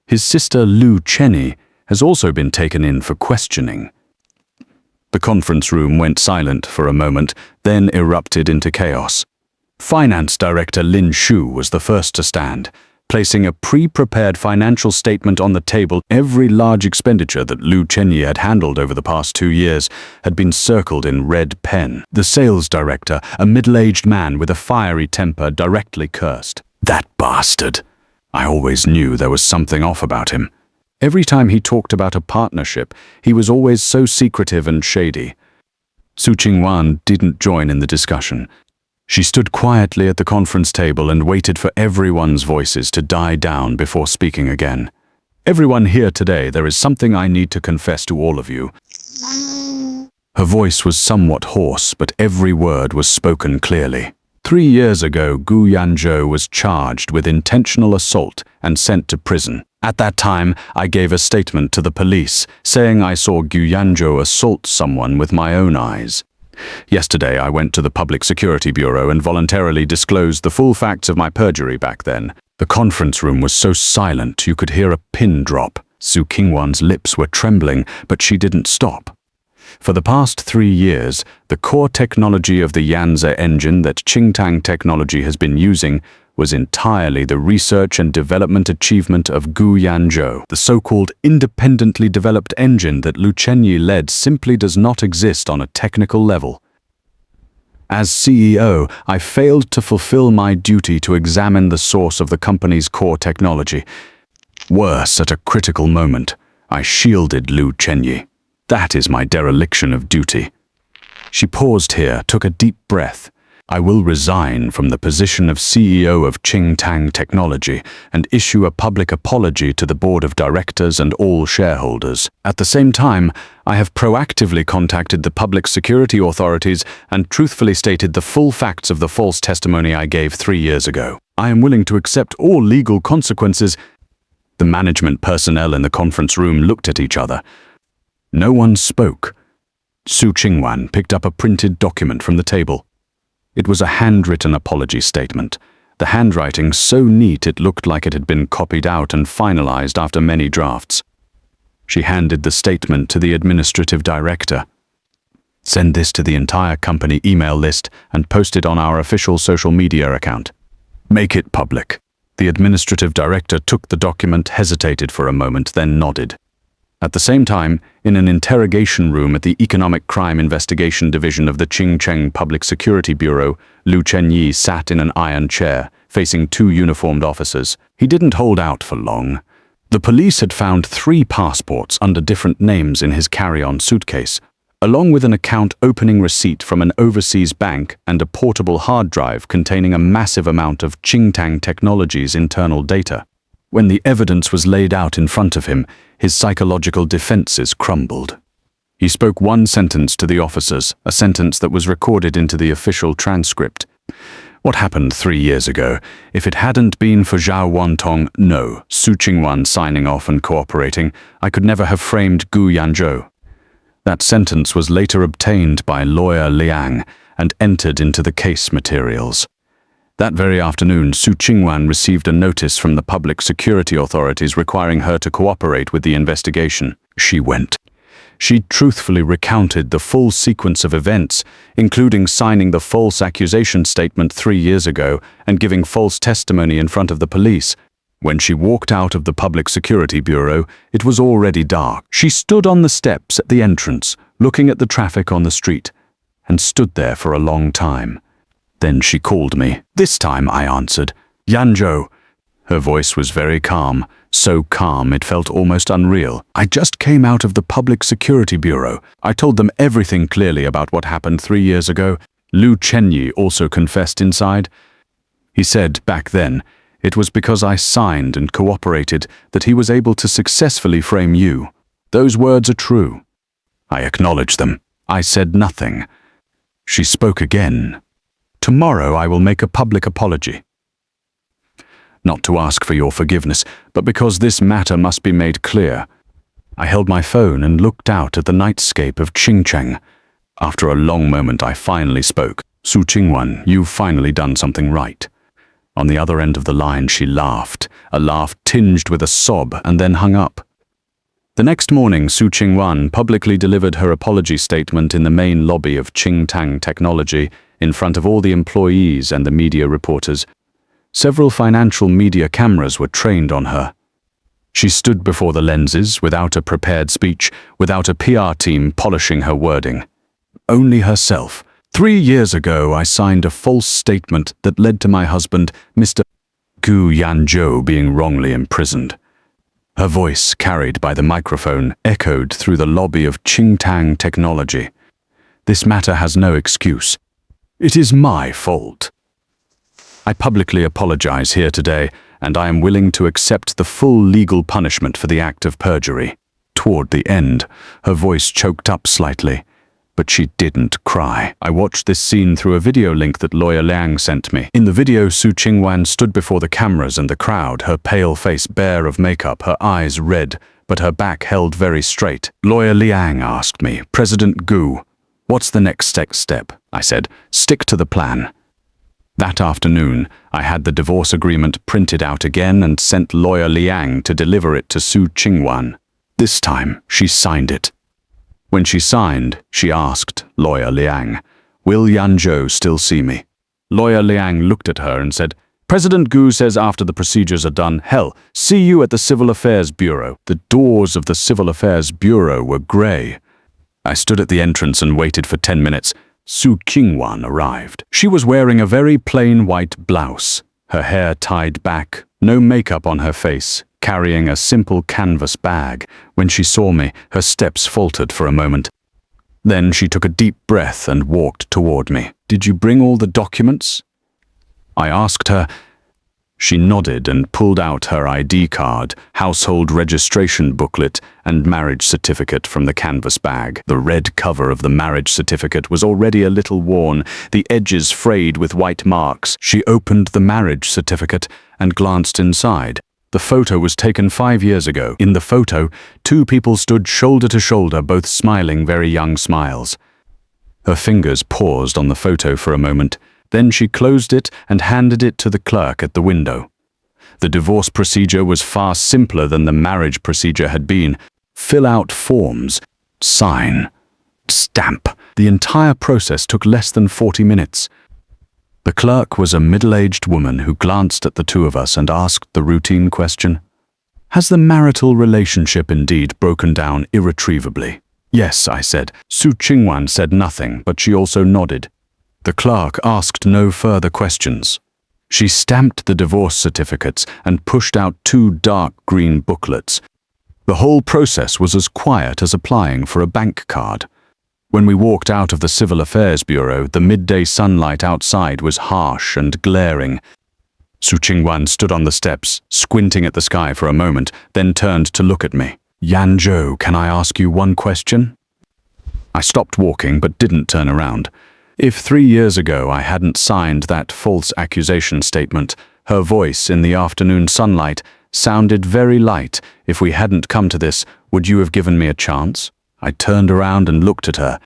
His sister Lu Chenyi has also been taken in for questioning. The conference room went silent for a moment, then erupted into chaos. Finance Director Lin Shu was the first to stand, placing a pre-prepared financial statement on the table. Every large expenditure that Lu Chenyi had handled over the past 2 years had been circled in red pen. The sales director, a middle-aged man with a fiery temper, directly cursed. "That bastard! I always knew there was something off about him." Every time he talked about a partnership, he was always so secretive and shady. Su Qingwan didn't join in the discussion. She stood quietly at the conference table and waited for everyone's voices to die down before speaking again. "Everyone here today, there is something I need to confess to all of you." Her voice was somewhat hoarse, but every word was spoken clearly. 3 years ago, Gu Yanzhou was charged with intentional assault and sent to prison. At that time, I gave a statement to the police, saying I saw Gu Yanzhou assault someone with my own eyes. Yesterday, I went to the Public Security Bureau and voluntarily disclosed the full facts of my perjury back then. The conference room was so silent you could hear a pin drop. Su Qingwan's lips were trembling, but she didn't stop. For the past 3 years, the core technology of the Yanze engine that Qingtang Technology has been using was entirely the research and development achievement of Gu Yanzhou. The so-called independently developed engine that Lu Chenyi led simply does not exist on a technical level. As CEO, I failed to fulfill my duty to examine the source of the company's core technology. Worse, at a critical moment, I shielded Lu Chenyi. That is my dereliction of duty. She paused here, took a deep breath. I will resign from the position of CEO of Qingtang Technology and issue a public apology to the board of directors and all shareholders. At the same time, I have proactively contacted the public security authorities and truthfully stated the full facts of the false testimony I gave 3 years ago. I am willing to accept all legal consequences. The management personnel in the conference room looked at each other. No one spoke. Su Qingwan picked up a printed document from the table. It was a handwritten apology statement, the handwriting so neat it looked like it had been copied out and finalized after many drafts. She handed the statement to the administrative director. "Send this to the entire company email list and post it on our official social media account. Make it public." The administrative director took the document, hesitated for a moment, then nodded. At the same time, in an interrogation room at the Economic Crime Investigation Division of the Qingcheng Public Security Bureau, Lu Chenyi sat in an iron chair, facing 2 uniformed officers. He didn't hold out for long. The police had found 3 passports under different names in his carry-on suitcase, along with an account opening receipt from an overseas bank and a portable hard drive containing a massive amount of Qingtang Technology's internal data. When the evidence was laid out in front of him, his psychological defenses crumbled. He spoke one sentence to the officers, a sentence that was recorded into the official transcript. "What happened 3 years ago? If it hadn't been for Zhao Wantong, no, Su Qingwan signing off and cooperating, I could never have framed Gu Yanzhou." That sentence was later obtained by lawyer Liang and entered into the case materials. That very afternoon, Su Qingwan received a notice from the public security authorities requiring her to cooperate with the investigation. She went. She truthfully recounted the full sequence of events, including signing the false accusation statement 3 years ago and giving false testimony in front of the police. When she walked out of the Public Security Bureau, it was already dark. She stood on the steps at the entrance, looking at the traffic on the street, and stood there for a long time. Then she called me. This time I answered, "Yanzhou." Her voice was very calm, so calm it felt almost unreal. "I just came out of the Public Security Bureau. I told them everything clearly about what happened 3 years ago." Lu Chenyi also confessed inside. He said back then, It was because I signed and cooperated that he was able to successfully frame you. Those words are true. I acknowledge them. I said nothing. She spoke again. Tomorrow I will make a public apology. Not to ask for your forgiveness, but because this matter must be made clear. I held my phone and looked out at the nightscape of Qingtang. After a long moment I finally spoke. Su Qingwan, you've finally done something right. On the other end of the line she laughed, a laugh tinged with a sob, and then hung up. The next morning, Su Qingwan publicly delivered her apology statement in the main lobby of Qingtang Technology in front of all the employees and the media reporters. Several financial media cameras were trained on her. She stood before the lenses without a prepared speech, without a PR team polishing her wording. Only herself. 3 years ago, I signed a false statement that led to my husband, Mr. Gu Yanzhou, being wrongly imprisoned. Her voice, carried by the microphone, echoed through the lobby of Qingtang Technology. This matter has no excuse. It is my fault. I publicly apologize here today, and I am willing to accept the full legal punishment for the act of perjury. Toward the end, her voice choked up slightly, but she didn't cry. I watched this scene through a video link that Lawyer Liang sent me. In the video, Su Qingwan stood before the cameras and the crowd, her pale face bare of makeup, her eyes red, but her back held very straight. Lawyer Liang asked me, "President Gu, what's the next step?" I said, "Stick to the plan." That afternoon, I had the divorce agreement printed out again and sent Lawyer Liang to deliver it to Su Qingwan. This time, she signed it. When she signed, she asked Lawyer Liang, "Will Yanzhou still see me?" Lawyer Liang looked at her and said, "President Gu says after the procedures are done, hell, see you at the Civil Affairs Bureau." The doors of the Civil Affairs Bureau were grey. I stood at the entrance and waited for 10 minutes. Su Qingwan arrived. She was wearing a very plain white blouse, her hair tied back, no makeup on her face, carrying a simple canvas bag. When she saw me, her steps faltered for a moment. Then she took a deep breath and walked toward me. "Did you bring all the documents?" I asked her. She nodded and pulled out her ID card, household registration booklet, and marriage certificate from the canvas bag. The red cover of the marriage certificate was already a little worn, the edges frayed with white marks. She opened the marriage certificate and glanced inside. The photo was taken 5 years ago. In the photo, 2 people stood shoulder to shoulder, both smiling very young smiles. Her fingers paused on the photo for a moment. Then she closed it and handed it to the clerk at the window. The divorce procedure was far simpler than the marriage procedure had been. Fill out forms, sign, stamp. The entire process took less than 40 minutes. The clerk was a middle-aged woman who glanced at the 2 of us and asked the routine question, "Has the marital relationship indeed broken down irretrievably?" "Yes," I said. Su Qingwan said nothing, but she also nodded. The clerk asked no further questions. She stamped the divorce certificates and pushed out 2 dark green booklets. The whole process was as quiet as applying for a bank card. When we walked out of the Civil Affairs Bureau, the midday sunlight outside was harsh and glaring. Su Qingwan stood on the steps, squinting at the sky for a moment, then turned to look at me. "Yanzhou, can I ask you one question?" I stopped walking but didn't turn around. If 3 years ago I hadn't signed that false accusation statement, her voice in the afternoon sunlight sounded very light. If we hadn't come to this, would you have given me a chance? I turned around and looked at her.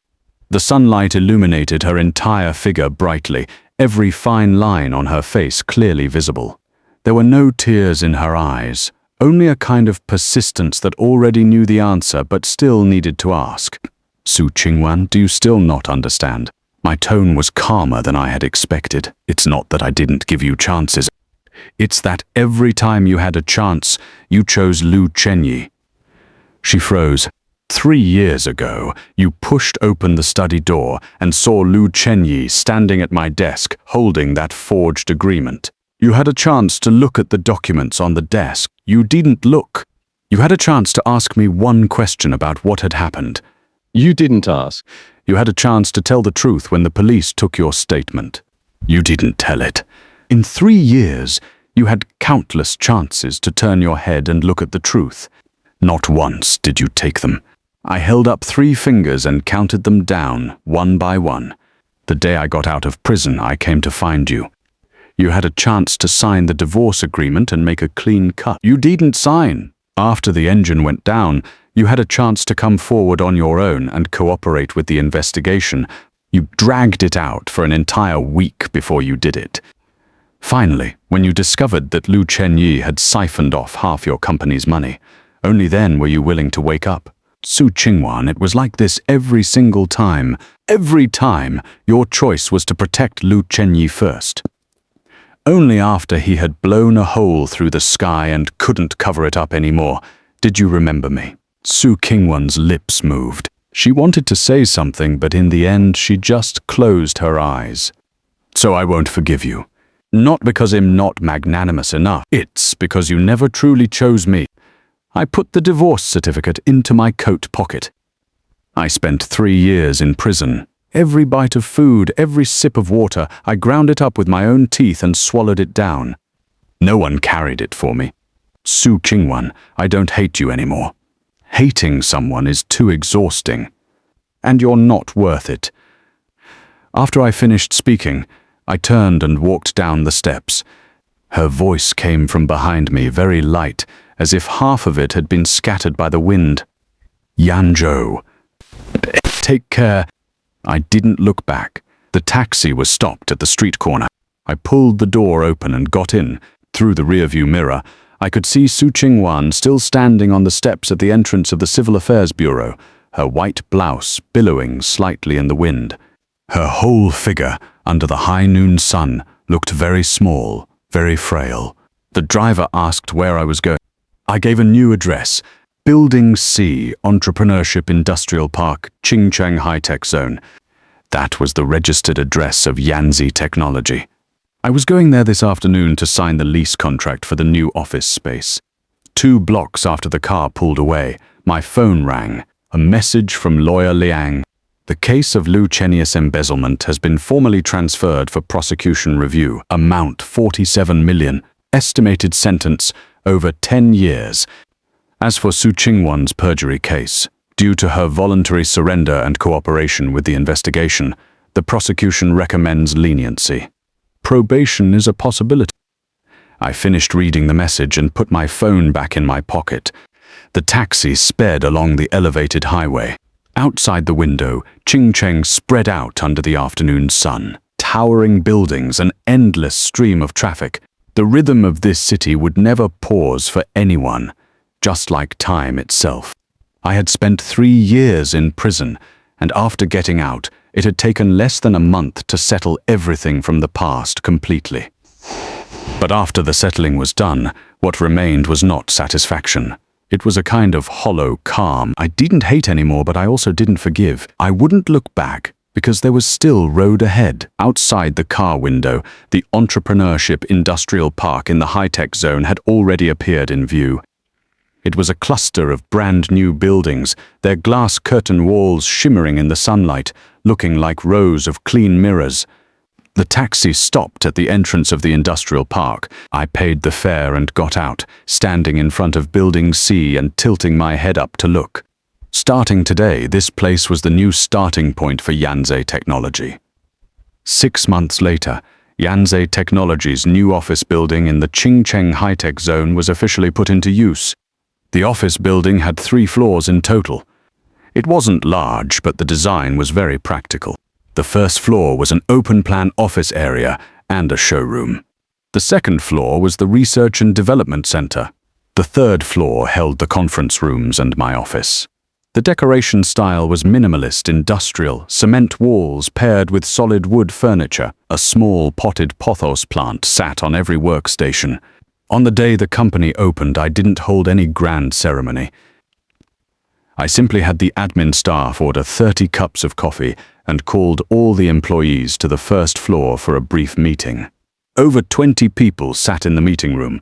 The sunlight illuminated her entire figure brightly, every fine line on her face clearly visible. There were no tears in her eyes, only a kind of persistence that already knew the answer but still needed to ask. "Su Qingwan, do you still not understand?" My tone was calmer than I had expected. "It's not that I didn't give you chances. It's that every time you had a chance, you chose Lu Chenyi." She froze. 3 years ago, you pushed open the study door and saw Lu Chenyi standing at my desk, holding that forged agreement. You had a chance to look at the documents on the desk. You didn't look. You had a chance to ask me one question about what had happened. You didn't ask. You had a chance to tell the truth when the police took your statement. You didn't tell it. In 3 years, You had countless chances to turn your head and look at the truth. Not once did you take them. I held up 3 fingers and counted them down, one by one. The day I got out of prison, I came to find you. You had a chance to sign the divorce agreement and make a clean cut. You didn't sign. After the engine went down, you had a chance to come forward on your own and cooperate with the investigation. You dragged it out for an entire week before you did it. Finally, when you discovered that Lu Chenyi had siphoned off half your company's money, only then were you willing to wake up. Su Qingwan, it was like this every single time. Every time, your choice was to protect Lu Chenyi first. Only after he had blown a hole through the sky and couldn't cover it up anymore did you remember me. Su Qingwan's lips moved. She wanted to say something, but in the end she just closed her eyes. So I won't forgive you. Not because I'm not magnanimous enough. It's because you never truly chose me. I put the divorce certificate into my coat pocket. I spent 3 years in prison. Every bite of food, every sip of water, I ground it up with my own teeth and swallowed it down. No one carried it for me. Su Qingwan, I don't hate you anymore. Hating someone is too exhausting. And you're not worth it. After I finished speaking, I turned and walked down the steps. Her voice came from behind me, very light, as if half of it had been scattered by the wind. Yanzhou. Take care. I didn't look back. The taxi was stopped at the street corner. I pulled the door open and got in. Through the rearview mirror, I could see Su Qingwan still standing on the steps at the entrance of the Civil Affairs Bureau, her white blouse billowing slightly in the wind. Her whole figure, under the high noon sun, looked very small, very frail. The driver asked where I was going. I gave a new address. Building C, Entrepreneurship Industrial Park, Qingtang High-Tech Zone. That was the registered address of Yanze Technology. I was going there this afternoon to sign the lease contract for the new office space. 2 blocks after the car pulled away, my phone rang. A message from lawyer Liang. The case of Lu Chenyi's embezzlement has been formally transferred for prosecution review. Amount 47 million. Estimated sentence over 10 years. As for Su Qingwan's perjury case, due to her voluntary surrender and cooperation with the investigation, the prosecution recommends leniency. Probation is a possibility. I finished reading the message and put my phone back in my pocket. The taxi sped along the elevated highway. Outside the window, Qingcheng spread out under the afternoon sun. Towering buildings, an endless stream of traffic. The rhythm of this city would never pause for anyone. Just like time itself. I had spent 3 years in prison, and after getting out, it had taken less than a month to settle everything from the past completely. But after the settling was done, what remained was not satisfaction. It was a kind of hollow calm. I didn't hate anymore, but I also didn't forgive. I wouldn't look back, because there was still road ahead. Outside the car window, the Entrepreneurship Industrial Park in the high-tech zone had already appeared in view. It was a cluster of brand new buildings, their glass curtain walls shimmering in the sunlight, looking like rows of clean mirrors. The taxi stopped at the entrance of the industrial park. I paid the fare and got out, standing in front of Building C and tilting my head up to look. Starting today, this place was the new starting point for Yanze Technology. 6 months later, Yanze Technology's new office building in the Qingtang High-Tech Zone was officially put into use. The office building had 3 floors in total. It wasn't large, but the design was very practical. The first floor was an open-plan office area and a showroom. The second floor was the Research and Development Center. The third floor held the conference rooms and my office. The decoration style was minimalist, industrial, cement walls paired with solid wood furniture. A small potted pothos plant sat on every workstation. On the day the company opened, I didn't hold any grand ceremony. I simply had the admin staff order 30 cups of coffee and called all the employees to the first floor for a brief meeting. Over 20 people sat in the meeting room.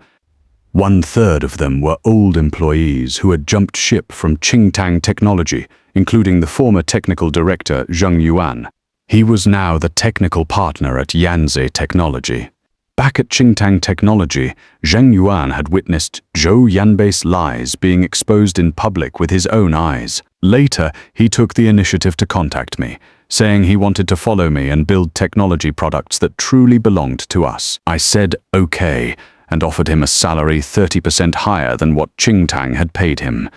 1/3 of them were old employees who had jumped ship from Qingtang Technology, including the former technical director Zheng Yuan. He was now the technical partner at Yanze Technology. Back at Qingtang Technology, Zheng Yuan had witnessed Zhou Yanbei's lies being exposed in public with his own eyes. Later, he took the initiative to contact me, saying he wanted to follow me and build technology products that truly belonged to us. I said okay, and offered him a salary 30% higher than what Qingtang had paid him.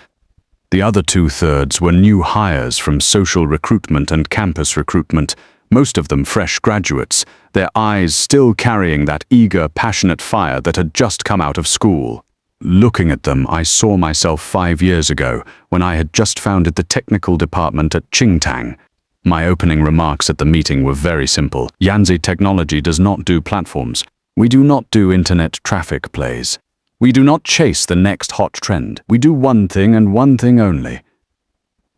The other 2/3 were new hires from social recruitment and campus recruitment, most of them fresh graduates, their eyes still carrying that eager, passionate fire that had just come out of school. Looking at them, I saw myself 5 years ago, when I had just founded the technical department at Qingtang. My opening remarks at the meeting were very simple. Yanze Technology does not do platforms. We do not do internet traffic plays. We do not chase the next hot trend. We do one thing and one thing only.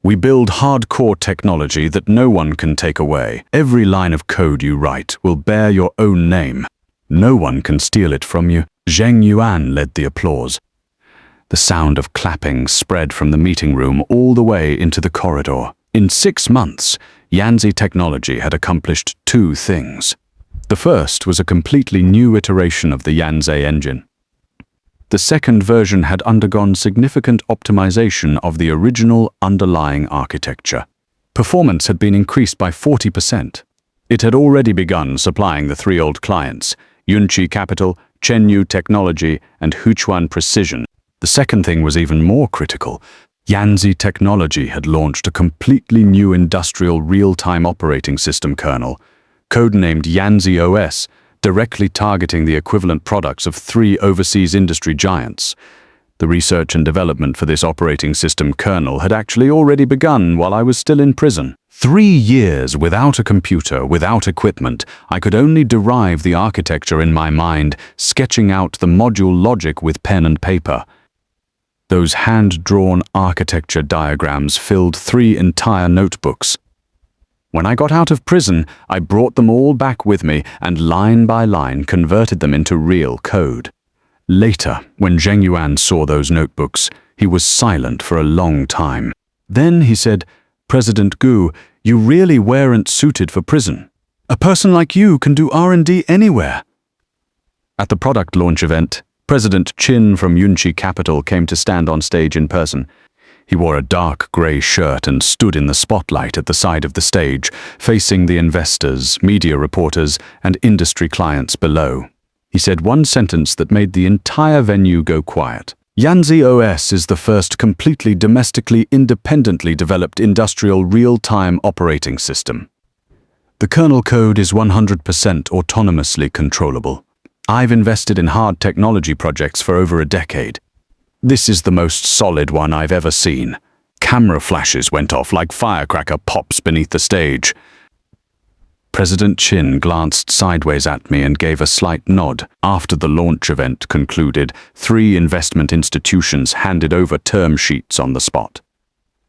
We build hardcore technology that no one can take away. Every line of code you write will bear your own name. No one can steal it from you. Zheng Yuan led the applause. The sound of clapping spread from the meeting room all the way into the corridor. In 6 months, Yanze Technology had accomplished 2 things. The first was a completely new iteration of the Yanze engine. The second version had undergone significant optimization of the original underlying architecture. Performance had been increased by 40%. It had already begun supplying the 3 old clients, Yunqi Capital, Qingtang Technology, and Huchuan Precision. The second thing was even more critical. Yanze Technology had launched a completely new industrial real-time operating system kernel, codenamed Yanze OS, directly targeting the equivalent products of 3 overseas industry giants. The research and development for this operating system kernel had actually already begun while I was still in prison. 3 years without a computer, without equipment, I could only derive the architecture in my mind, sketching out the module logic with pen and paper. Those hand-drawn architecture diagrams filled 3 entire notebooks. When I got out of prison, I brought them all back with me and line by line converted them into real code. Later, when Zheng Yuan saw those notebooks, he was silent for a long time. Then he said, "President Gu, you really weren't suited for prison. A person like you can do R&D anywhere." At the product launch event, President Qin from Yunqi Capital came to stand on stage in person. He wore a dark grey shirt and stood in the spotlight at the side of the stage, facing the investors, media reporters, and industry clients below. He said one sentence that made the entire venue go quiet. Yanze OS is the first completely domestically independently developed industrial real-time operating system. The kernel code is 100% autonomously controllable. I've invested in hard technology projects for over a decade. This is the most solid one I've ever seen. Camera flashes went off like firecracker pops beneath the stage. President Qin glanced sideways at me and gave a slight nod. After the launch event concluded, 3 investment institutions handed over term sheets on the spot.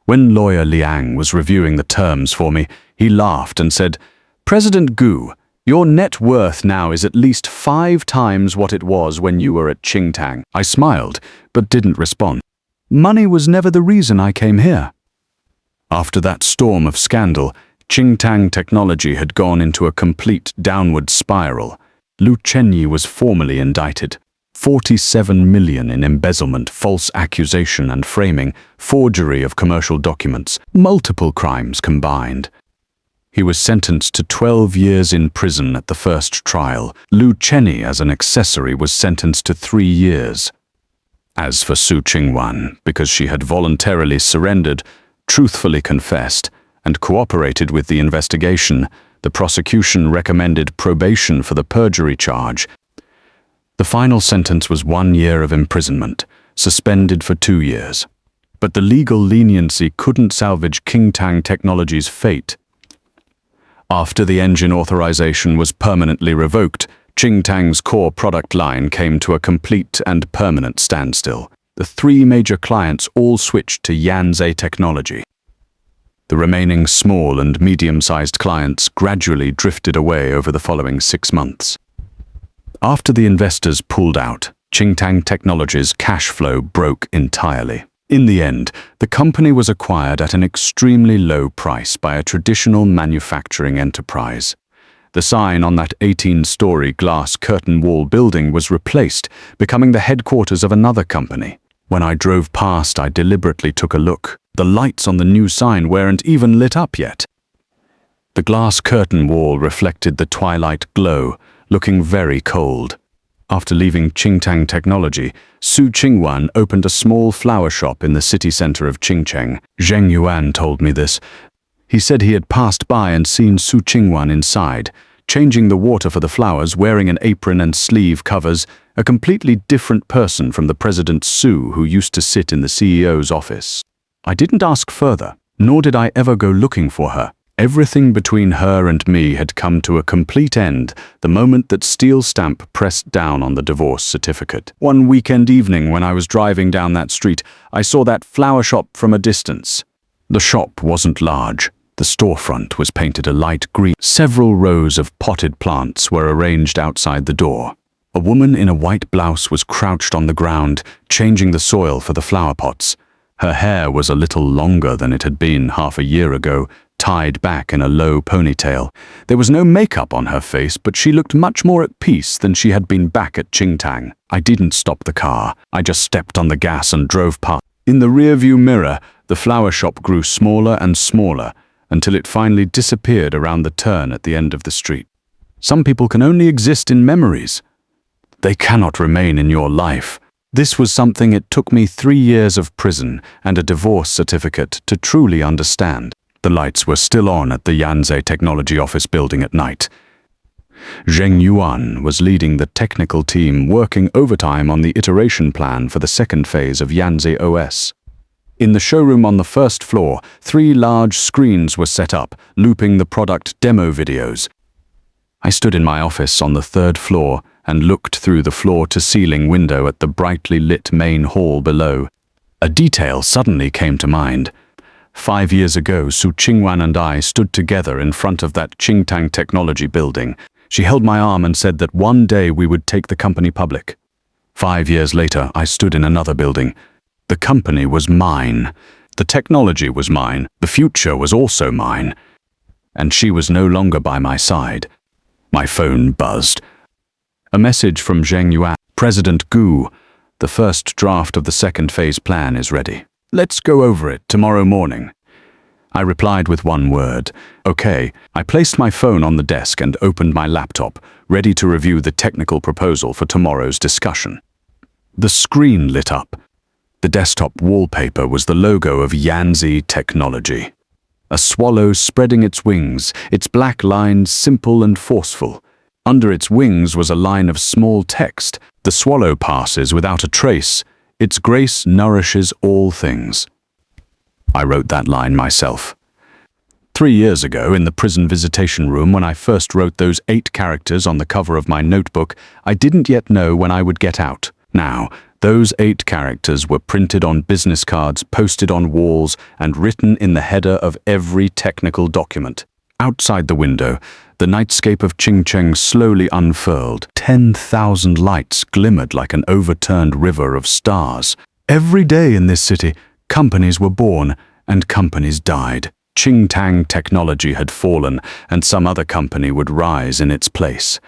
When lawyer Liang was reviewing the terms for me, he laughed and said, "President Gu, your net worth now is at least 5 times what it was when you were at Qingtang." I smiled, but didn't respond. Money was never the reason I came here. After that storm of scandal, Qingtang Technology had gone into a complete downward spiral. Lu Chenyi was formally indicted. 47 million in embezzlement, false accusation and framing, forgery of commercial documents, multiple crimes combined. He was sentenced to 12 years in prison at the first trial. Lu Chenyi, as an accessory, was sentenced to 3 years. As for Su Qingwan, because she had voluntarily surrendered, truthfully confessed, and cooperated with the investigation, the prosecution recommended probation for the perjury charge. The final sentence was 1 year of imprisonment, suspended for 2 years. But the legal leniency couldn't salvage Qingtang Technology's fate. After the engine authorization was permanently revoked, Qingtang's core product line came to a complete and permanent standstill. The 3 major clients all switched to Yanze Technology. The remaining small and medium-sized clients gradually drifted away over the following 6 months. After the investors pulled out, Qingtang Technology's cash flow broke entirely. In the end, the company was acquired at an extremely low price by a traditional manufacturing enterprise. The sign on that 18-story glass curtain wall building was replaced, becoming the headquarters of another company. When I drove past, I deliberately took a look. The lights on the new sign weren't even lit up yet. The glass curtain wall reflected the twilight glow, looking very cold. After leaving Qingtang Technology, Qingwan opened a small flower shop in the city center of Qingcheng. Zheng Yuan told me this. He said he had passed by and seen Qingwan inside, changing the water for the flowers, wearing an apron and sleeve covers, a completely different person from the President Su who used to sit in the CEO's office. I didn't ask further, nor did I ever go looking for her. Everything between her and me had come to a complete end the moment that steel stamp pressed down on the divorce certificate. One weekend evening when I was driving down that street, I saw that flower shop from a distance. The shop wasn't large. The storefront was painted a light green. Several rows of potted plants were arranged outside the door. A woman in a white blouse was crouched on the ground, changing the soil for the flower pots. Her hair was a little longer than it had been half a year ago, tied back in a low ponytail. There was no makeup on her face, but she looked much more at peace than she had been back at Qingtang. I didn't stop the car. I just stepped on the gas and drove past. In the rearview mirror, the flower shop grew smaller and smaller, until it finally disappeared around the turn at the end of the street. Some people can only exist in memories. They cannot remain in your life. This was something it took me 3 years of prison and a divorce certificate to truly understand. The lights were still on at the Yanze Technology office building at night. Zheng Yuan was leading the technical team working overtime on the iteration plan for the second phase of Yanze OS. In the showroom on the first floor, 3 large screens were set up, looping the product demo videos. I stood in my office on the 3rd floor and looked through the floor-to-ceiling window at the brightly lit main hall below. A detail suddenly came to mind. 5 years ago, Qingwan and I stood together in front of that Qingtang Technology building. She held my arm and said that one day we would take the company public. 5 years later, I stood in another building. The company was mine. The technology was mine. The future was also mine. And she was no longer by my side. My phone buzzed. A message from Zheng Yuan. President Gu, the first draft of the second phase plan is ready. Let's go over it tomorrow morning. I replied with one word, okay. I placed my phone on the desk and opened my laptop, ready to review the technical proposal for tomorrow's discussion. The screen lit up. The desktop wallpaper was the logo of Yanze Technology. A swallow spreading its wings, its black lines simple and forceful. Under its wings was a line of small text. The swallow passes without a trace. Its grace nourishes all things. I wrote that line myself. 3 years ago, in the prison visitation room, when I first wrote those 8 characters on the cover of my notebook, I didn't yet know when I would get out. Now, those 8 characters were printed on business cards, posted on walls, and written in the header of every technical document. Outside the window, the nightscape of Qingcheng slowly unfurled. 10,000 lights glimmered like an overturned river of stars. Every day in this city, companies were born and companies died. Qingtang Technology had fallen, and some other company would rise in its place.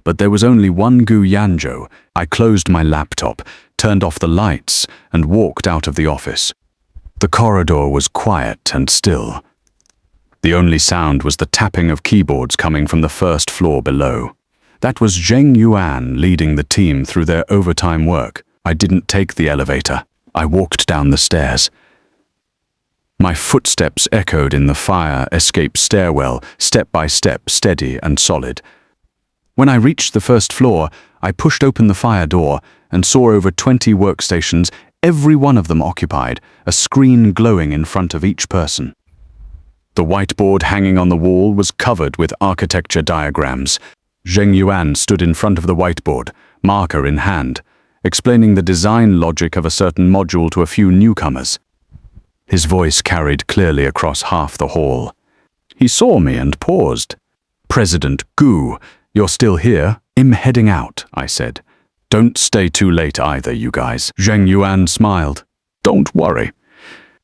But there was only one Gu Yanzhou. I closed my laptop, turned off the lights, and walked out of the office. The corridor was quiet and still. The only sound was the tapping of keyboards coming from the first floor below. That was Zheng Yuan leading the team through their overtime work. I didn't take the elevator. I walked down the stairs. My footsteps echoed in the fire escape stairwell, step by step, steady and solid. When I reached the first floor, I pushed open the fire door and saw over 20 workstations, every one of them occupied, a screen glowing in front of each person. The whiteboard hanging on the wall was covered with architecture diagrams. Zheng Yuan stood in front of the whiteboard, marker in hand, explaining the design logic of a certain module to a few newcomers. His voice carried clearly across half the hall. He saw me and paused. "President Gu, you're still here?" "I'm heading out," I said. "Don't stay too late either, you guys." Zheng Yuan smiled. "Don't worry.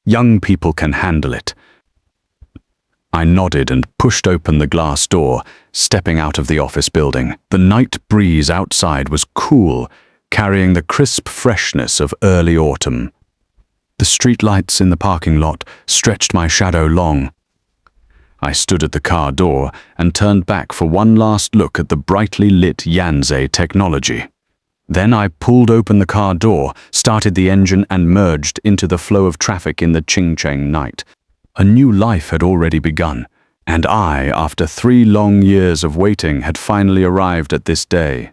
Young people can handle it." I nodded and pushed open the glass door, stepping out of the office building. The night breeze outside was cool, carrying the crisp freshness of early autumn. The streetlights in the parking lot stretched my shadow long. I stood at the car door and turned back for one last look at the brightly lit Yanze Technology. Then I pulled open the car door, started the engine and merged into the flow of traffic in the Qingtang night. A new life had already begun, and I, after 3 long years of waiting, had finally arrived at this day.